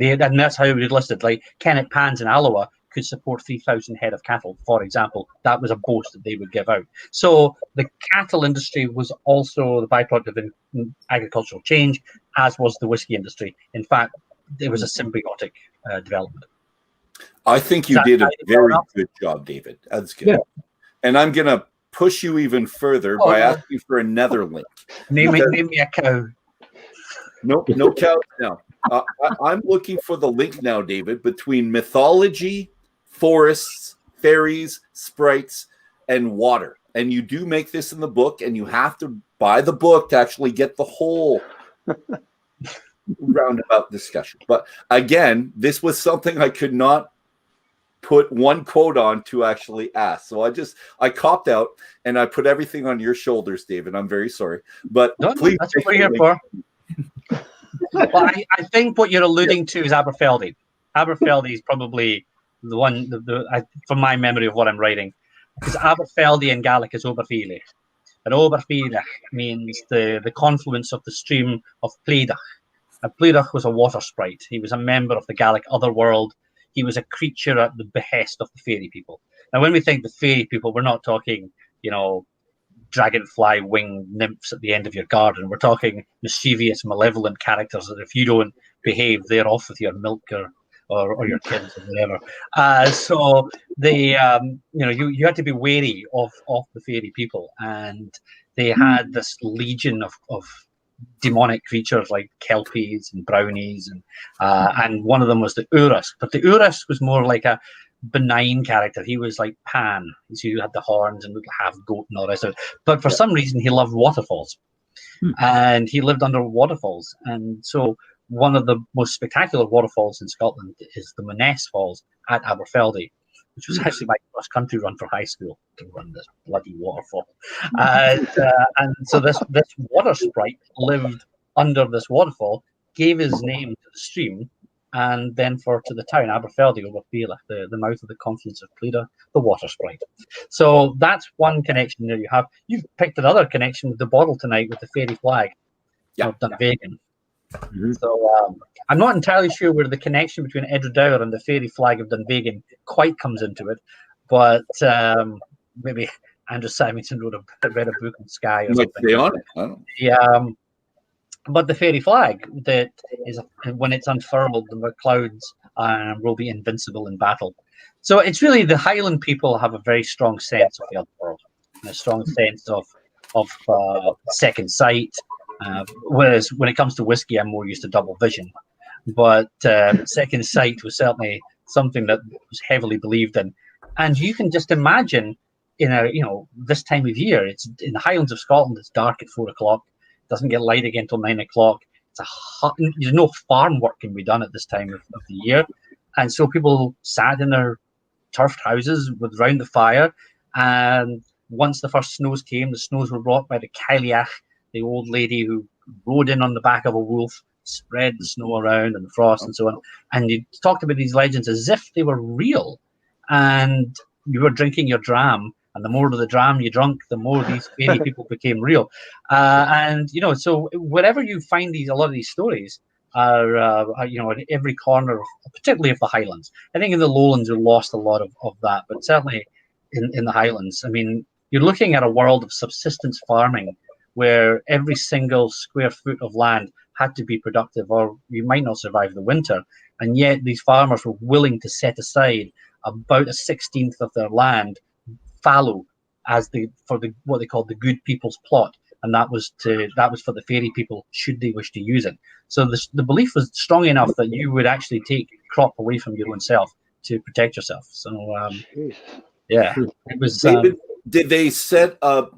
And that's how it was listed. Like Kennet Pans in Alloa could support 3,000 head of cattle, for example. That was a boast that they would give out. So the cattle industry was also the byproduct of agricultural change, as was the whiskey industry. In fact, there was a symbiotic development. I think you did a very good job, David. That's good. Yeah. And I'm going to push you even further by asking for another link. Name me a cow. No cows now. I'm looking for the link now, David, between mythology, forests, fairies, sprites, and water. And you do make this in the book, and you have to buy the book to actually get the whole roundabout discussion. But again, this was something I could not put one quote on to actually ask. So I copped out, and I put everything on your shoulders, David. I'm very sorry. But please, that's what we're here for. Well, I think what you're alluding to is Aberfeldy. Aberfeldy is probably the one, from my memory of what I'm writing, because Aberfeldy in Gaelic is Oberfeely. And Oberfeely means the confluence of the stream of Pleidach. And Pleidach was a water sprite. He was a member of the Gaelic otherworld. He was a creature at the behest of the fairy people. Now, when we think the fairy people, we're not talking, dragonfly winged nymphs at the end of your garden. We're talking mischievous, malevolent characters that if you don't behave, they're off with your milk or your kids or whatever. So they, you had to be wary of the fairy people, and they had this legion of demonic creatures like kelpies and brownies, and one of them was the Urus. But the Urus was more like a benign character. He was like Pan, so he had the horns and looked half goat and all that stuff. But for some reason, he loved waterfalls, and he lived under waterfalls. And so one of the most spectacular waterfalls in Scotland is the Moness Falls at Aberfeldy, which was actually my cross country run for high school, to run this bloody waterfall. And so this water sprite lived under this waterfall, gave his name to the stream, and then to the town, Aberfeldy, over Bealach, the mouth of the confluence of Pleida, the water sprite. So that's one connection there you have. You've picked another connection with the bottle tonight with the fairy flag of Dunvegan. So I'm not entirely sure where the connection between Edradour and the fairy flag of Dunvegan quite comes into it, but maybe Andrew Simonson read a book on Sky or something. Be on it. I don't know. But the fairy flag that is, when it's unfurled, the clouds will be invincible in battle. So it's really the Highland people have a very strong sense of the other world, and a strong sense of second sight. Whereas when it comes to whiskey, I'm more used to double vision. But second sight was certainly something that was heavily believed in. And you can just imagine, this time of year, it's in the Highlands of Scotland, it's dark at 4 o'clock. It doesn't get light again until 9 o'clock. There's no farm work can be done at this time of the year. And so people sat in their turfed houses round the fire. And once the first snows came, the snows were brought by the Cailleach, the old lady who rode in on the back of a wolf, spread the snow around and the frost and so on. And you talked about these legends as if they were real. And you were drinking your dram, and the more of the dram you drunk, the more these fairy people became real. So wherever you find a lot of these stories are in every corner, particularly of the Highlands. I think in the Lowlands we lost a lot of that, but certainly in the Highlands. I mean, you're looking at a world of subsistence farming, where every single square foot of land had to be productive, or you might not survive the winter. And yet these farmers were willing to set aside about 1/16 of their land fallow for what they called the good people's plot, and that was for the fairy people should they wish to use it. So the belief was strong enough that you would actually take crop away from your own self to protect yourself. So it was. David, did they set up?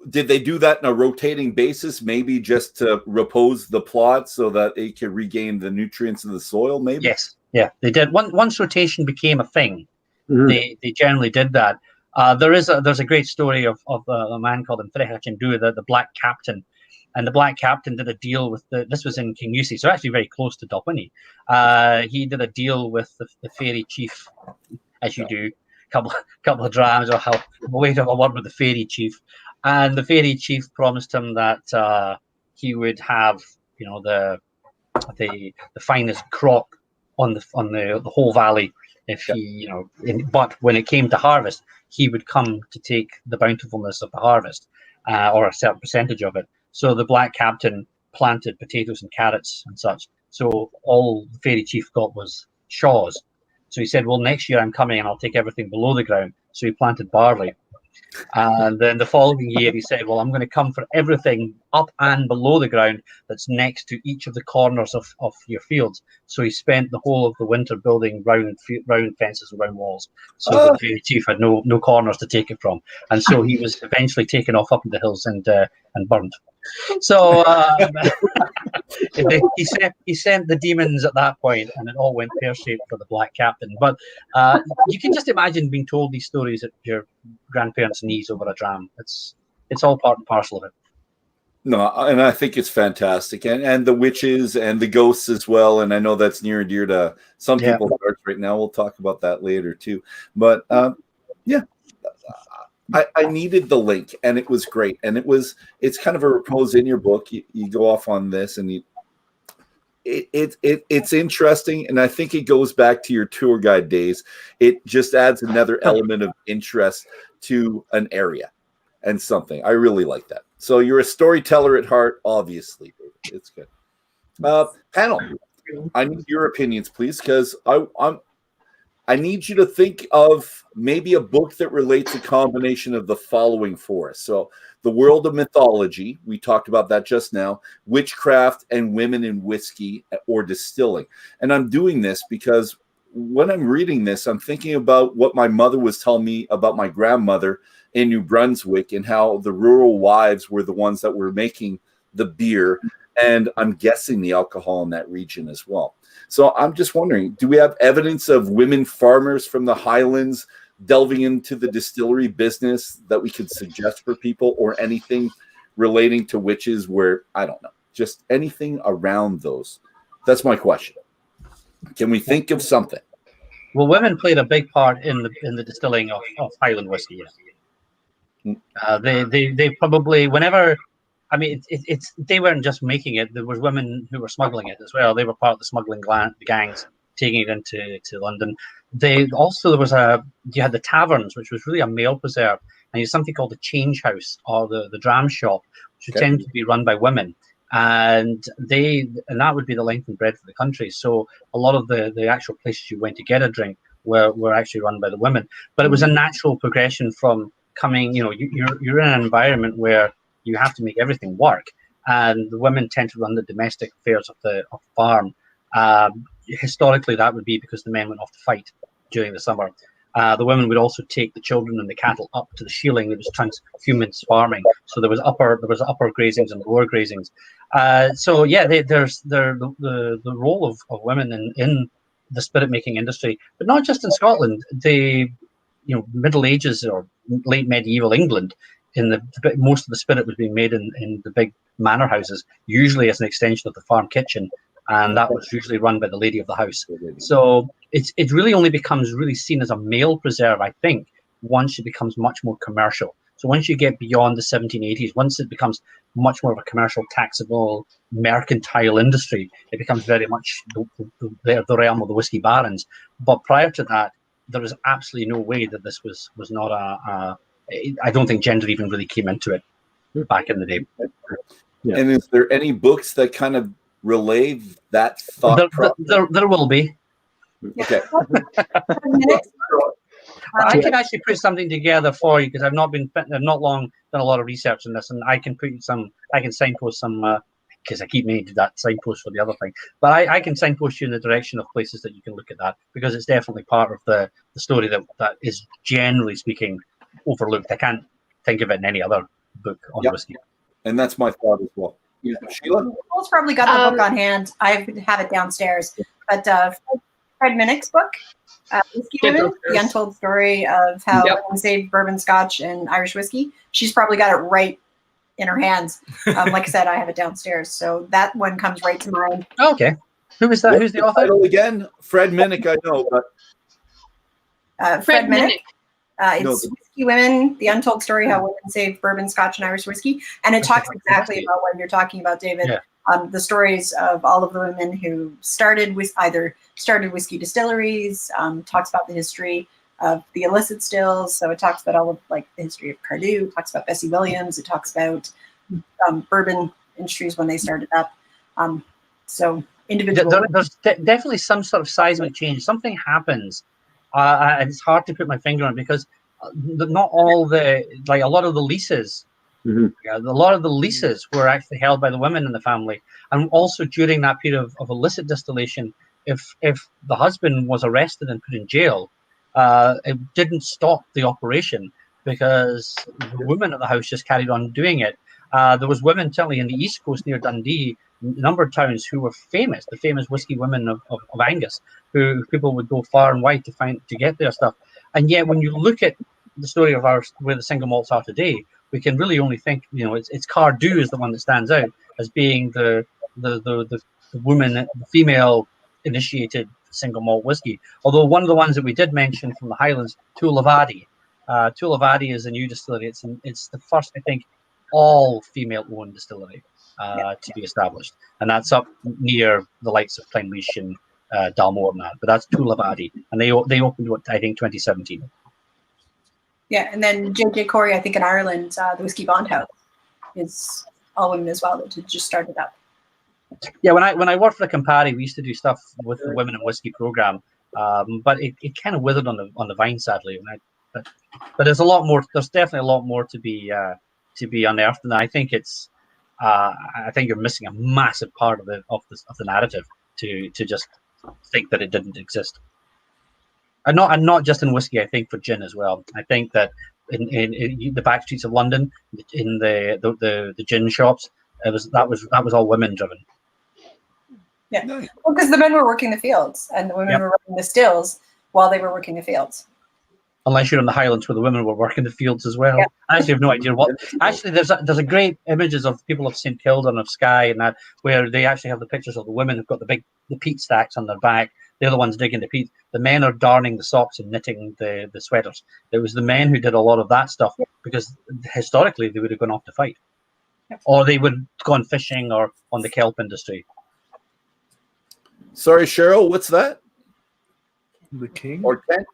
Did they do that on a rotating basis, maybe just to repose the plot so that it could regain the nutrients of the soil, maybe? Yes, they did. Once rotation became a thing, they generally did that. There's a great story of a man called Mfrechachindu, the Black Captain. And the Black Captain did a deal with this was in Kingusi, so actually very close to Dalwhinnie. He did a deal with the fairy chief, as you do, couple of drams, or a way to have a word with the fairy chief. And the fairy chief promised him that he would have, the finest crop on the whole valley if he, but when it came to harvest, he would come to take the bountifulness of the harvest, or a certain percentage of it. So the Black Captain planted potatoes and carrots and such. So all the fairy chief got was shaws. So he said, well, next year I'm coming and I'll take everything below the ground. So he planted barley. And then the following year he said, well, I'm going to come for everything up and below the ground that's next to each of the corners of your fields. So he spent the whole of the winter building round fences around walls. So the fairy chief had no corners to take it from. And so he was eventually taken off up in the hills and burned. So he sent the demons at that point, and it all went pear-shaped for the Black Captain. But you can just imagine being told these stories at your grandparents' knees over a dram. It's all part and parcel of it. No, and I think it's fantastic, and the witches and the ghosts as well. And I know that's near and dear to some people's hearts right now. We'll talk about that later too. But yeah, I needed the link, and it was great. And it's kind of a repose in your book. You go off on this, and it's interesting, and I think it goes back to your tour guide days. It just adds another element of interest to an area and something. I really like that. So you're a storyteller at heart, obviously. It's good. Panel, I need your opinions, please, because I need you to think of maybe a book that relates a combination of the following for us. So the world of mythology, we talked about that just now, witchcraft, and women in whiskey or distilling. And I'm doing this because when I'm reading this, I'm thinking about what my mother was telling me about my grandmother in New Brunswick and how the rural wives were the ones that were making the beer, and I'm guessing the alcohol in that region as well. So I'm just wondering, do we have evidence of women farmers from the Highlands delving into the distillery business that we could suggest for people, or anything relating to witches where, I don't know, just anything around those? That's my question. Can we think of something? Well, women played a big part in the distilling of Highland whiskey. They probably, whenever, I mean, it's they weren't just making it. There was women who were smuggling it as well. They were part of the smuggling gangs taking it into London. They also, you had the taverns, which was really a male preserve, and you had something called the change house or the dram shop, which would tend to be run by women. And that would be the length and breadth of the country. So a lot of the actual places you went to get a drink were actually run by the women. But it was a natural progression from coming, you're in an environment where you have to make everything work, and the women tend to run the domestic affairs of the farm. Historically, that would be because the men went off to fight during the summer. The women would also take the children and the cattle up to the shieling. It was transhumance farming, so there was upper grazings and lower grazings. So yeah, there's the role of women in the spirit making industry, but not just in Scotland. Middle Ages or late medieval England, most of the spirit was being made in the big manor houses, usually as an extension of the farm kitchen, and that was usually run by the lady of the house. So it really only becomes really seen as a male preserve, I think, once it becomes much more commercial. So once you get beyond the 1780s, once it becomes much more of a commercial, taxable, mercantile industry, it becomes very much the realm of the whiskey barons. But prior to that, there is absolutely no way that this was not I don't think gender even really came into it back in the day. Yeah. And is there any books that kind of relay that thought? There will be. Okay. I can actually put something together for you, because I've not long done a lot of research on this, and I can signpost some, because I keep meaning to do that signpost for the other thing. But I can signpost you in the direction of places that you can look at that, because it's definitely part of the story that is, generally speaking, overlooked. I can't think of it in any other book on whiskey. And that's my thought as well. Sheila? Paul's probably got the book on hand. I have it downstairs. But Fred Minnick's book, Whiskey Women, The Untold Story of How Women Saved Bourbon, Scotch, and Irish Whiskey. She's probably got it right in her hands. Like I said, I have it downstairs. So that one comes right to mind. Okay. Who is that? What's Who's the author? Title again? Fred Minnick, I know. But Fred Minnick. It's Whiskey Women, The Untold Story, How Women Saved Bourbon, Scotch, and Irish Whiskey. And it talks exactly about what you're talking about, David. Yeah. The stories of all of the women who started whiskey distilleries, talks about the history of the illicit stills. So it talks about all of the history of Cardew, it talks about Bessie Williams, it talks about bourbon industries when they started up. So individual. There's definitely some sort of seismic change. Something happens. And it's hard to put my finger on it, because not all a lot of the leases, a lot of the leases were actually held by the women in the family. And also during that period of illicit distillation, if the husband was arrested and put in jail, it didn't stop the operation, because the women of the house just carried on doing it. There was women, certainly in the East Coast near Dundee, a number of towns, who were famous, the famous whiskey women of Angus, who people would go far and wide to get their stuff. And yet, when you look at the story of where the single malts are today, we can really only think, it's Cardew is the one that stands out as being the woman, the female initiated single malt whiskey. Although one of the ones that we did mention from the Highlands, Tulavadi. Tulavadi is a new distillery. It's the first, I think, all female owned distillery to be established, and that's up near the likes of Glenleash and Dalmore and that. But that's Tulavadi, and they opened what I think 2017. Yeah, and then J.J. Corey, I think in Ireland, the Whiskey Bond House is all women as well that just started up. Yeah, when I worked for the Campari, we used to do stuff with the Women in Whiskey program, but it kind of withered on the vine, sadly. But there's a lot more. There's definitely a lot more to be unearthed, and I think I think you're missing a massive part of the narrative to just think that it didn't exist. And not just in whiskey. I think for gin as well. I think that in the back streets of London, in the gin shops, that was all women driven. Yeah, well, because the men were working the fields and the women were working the stills while they were working the fields. Unless you're in the Highlands where the women were working the fields as well. Yeah. I actually have no idea what. Actually, there's a great images of people of St Kilda and of Skye and that where they actually have the pictures of the women who've got the peat stacks on their back. They're the ones digging the peat. The men are darning the socks and knitting the sweaters. It was the men who did a lot of that stuff because historically they would have gone off to fight, or they would have gone fishing or on the kelp industry. Sorry, Cheryl, what's that? The king or Ken?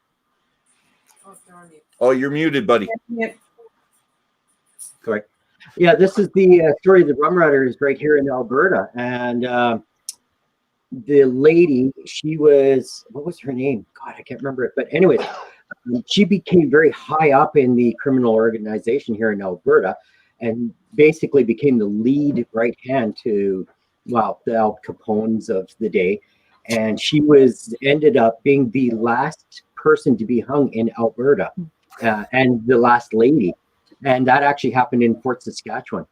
Oh, you're muted, buddy. Yep. Correct. Yeah, this is the story of the Rum Runners right here in Alberta. And the lady, she was, what was her name? God, I can't remember it. But anyway, she became very high up in the criminal organization here in Alberta and basically became the lead right hand to, well, the Al Capones of the day. And she ended up being the last person to be hung in Alberta and the last lady. And that actually happened in Fort Saskatchewan.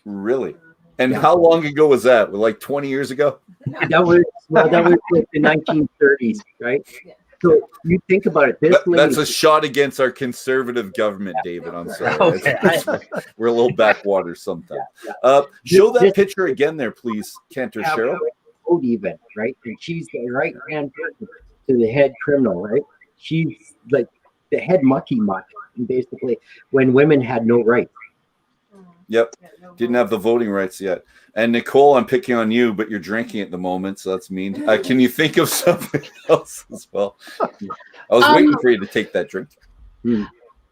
Really? And how long ago was that? Like 20 years ago? That was like the 1930s, right? Yeah. So you think about it. That's a shot against our conservative government, David. I'm sorry. Okay. We're a little backwater sometimes. Show that picture again there, please, Kent or Cheryl. Even, right? And she's the right hand person to the head criminal, right? She's like the head mucky muck, basically, when women had no rights. Yep. Didn't have the voting rights yet. And Nicole, I'm picking on you, but you're drinking at the moment, so that's mean. Can you think of something else as well? I was waiting for you to take that drink.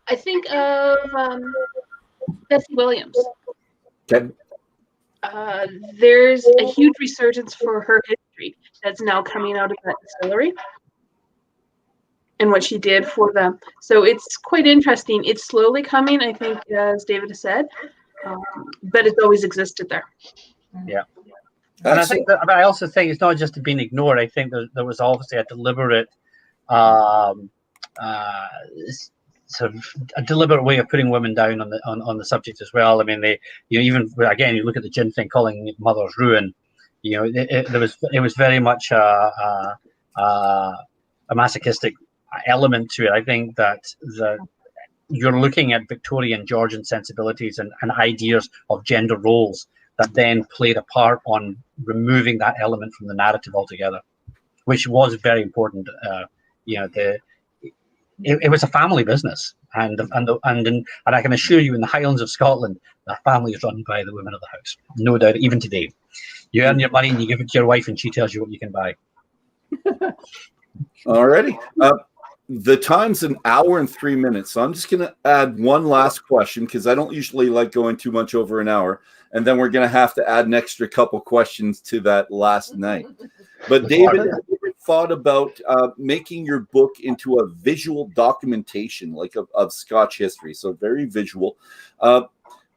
I think of Bessie Williams. Okay. There's a huge resurgence for her history that's now coming out of that distillery and what she did for them. So it's quite interesting. It's slowly coming, I think, as David has said, but it's always existed there. Yeah. And I think I also think it's not just being ignored. I think there was obviously a deliberate sort of a deliberate way of putting women down on the subject as well. I mean, even again, you look at the gin thing, calling it Mother's Ruin. It was very much a masochistic element to it. I think that you're looking at Victorian Georgian sensibilities and ideas of gender roles that then played a part on removing that element from the narrative altogether, which was very important. It was a family business, and I can assure you, in the Highlands of Scotland, the family is run by the women of the house, no doubt. Even today, you earn your money and you give it to your wife, and she tells you what you can buy. Alrighty. The time's an hour and 3 minutes, so I'm just going to add one last question because I don't usually like going too much over an hour, and then we're going to have to add an extra couple questions to that last night. But David, have you ever thought about making your book into a visual documentation, like of Scotch history? So very visual.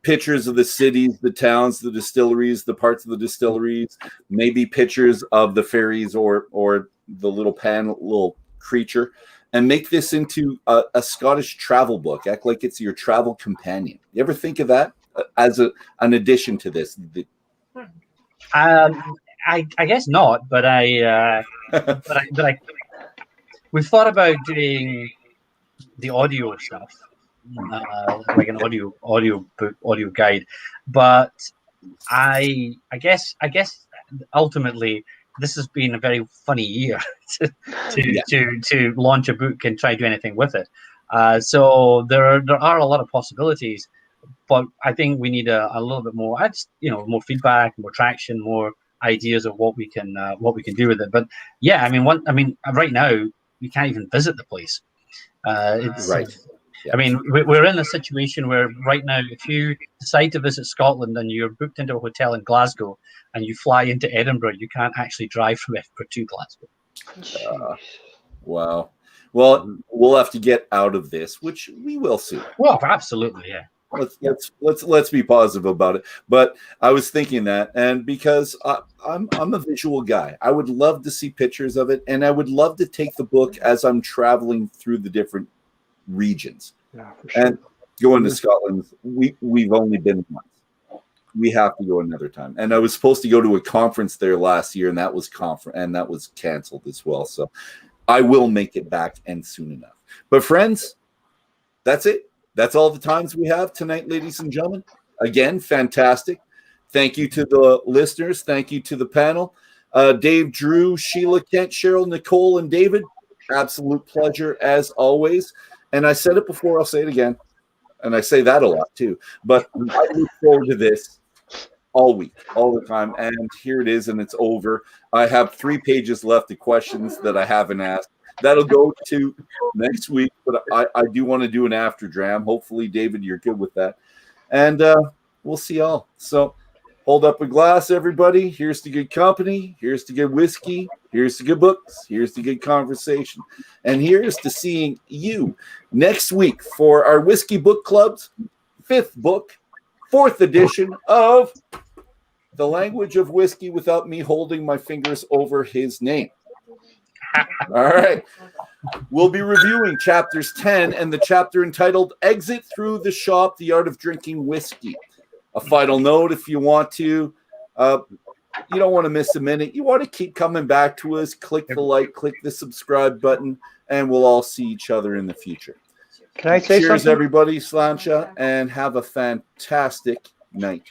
Pictures of the cities, the towns, the distilleries, the parts of the distilleries, maybe pictures of the ferries or the little creature, and make this into a Scottish travel book. Act like it's your travel companion. You ever think of that as an addition to this? I guess not, but we've thought about doing the audio stuff, like an audio guide. But I guess ultimately this has been a very funny year to launch a book and try to do anything with it. So there are a lot of possibilities, but I think we need a little bit more, more feedback, more traction, more ideas of what we can do with it. But yeah, I mean, right now we can't even visit the place. It's Right. Yeah. I mean, we're in a situation where right now, if you decide to visit Scotland and you're booked into a hotel in Glasgow and you fly into Edinburgh, you can't actually drive from Edinburgh to Glasgow. Wow. Well, we'll have to get out of this, which we will soon. Well, absolutely, yeah. Let's be positive about it. But I was thinking that, and because I'm a visual guy, I would love to see pictures of it, and I would love to take the book as I'm traveling through the different regions. Yeah, for sure. And going to Scotland, we've only been once. We have to go another time. And I was supposed to go to a conference there last year, and that was canceled as well. So I will make it back, and soon enough. But friends, that's it. That's all the times we have tonight, ladies and gentlemen. Again, fantastic. Thank you to the listeners. Thank you to the panel. Dave, Drew, Sheila, Kent, Cheryl, Nicole, and David. Absolute pleasure as always. And I said it before, I'll say it again. And I say that a lot too. But I look forward to this all week, all the time. And here it is, and it's over. I have 3 pages left of questions that I haven't asked. That'll go to next week, but I do want to do an after dram. Hopefully, David, you're good with that. And we'll see y'all. So hold up a glass, everybody. Here's to good company. Here's to good whiskey. Here's to good books. Here's to good conversation. And here's to seeing you next week for our Whiskey Book Club's 5th book, 4th edition of The Language of Whisky, without me holding my fingers over his name. All right. We'll be reviewing chapters 10 and the chapter entitled Exit Through the Shop, The Art of Drinking Whiskey. A final note, if you want to, you don't want to miss a minute. You want to keep coming back to us. Click the like, click the subscribe button, and we'll all see each other in the future. Can I say Cheers, something? everybody, Slancha, and have a fantastic night.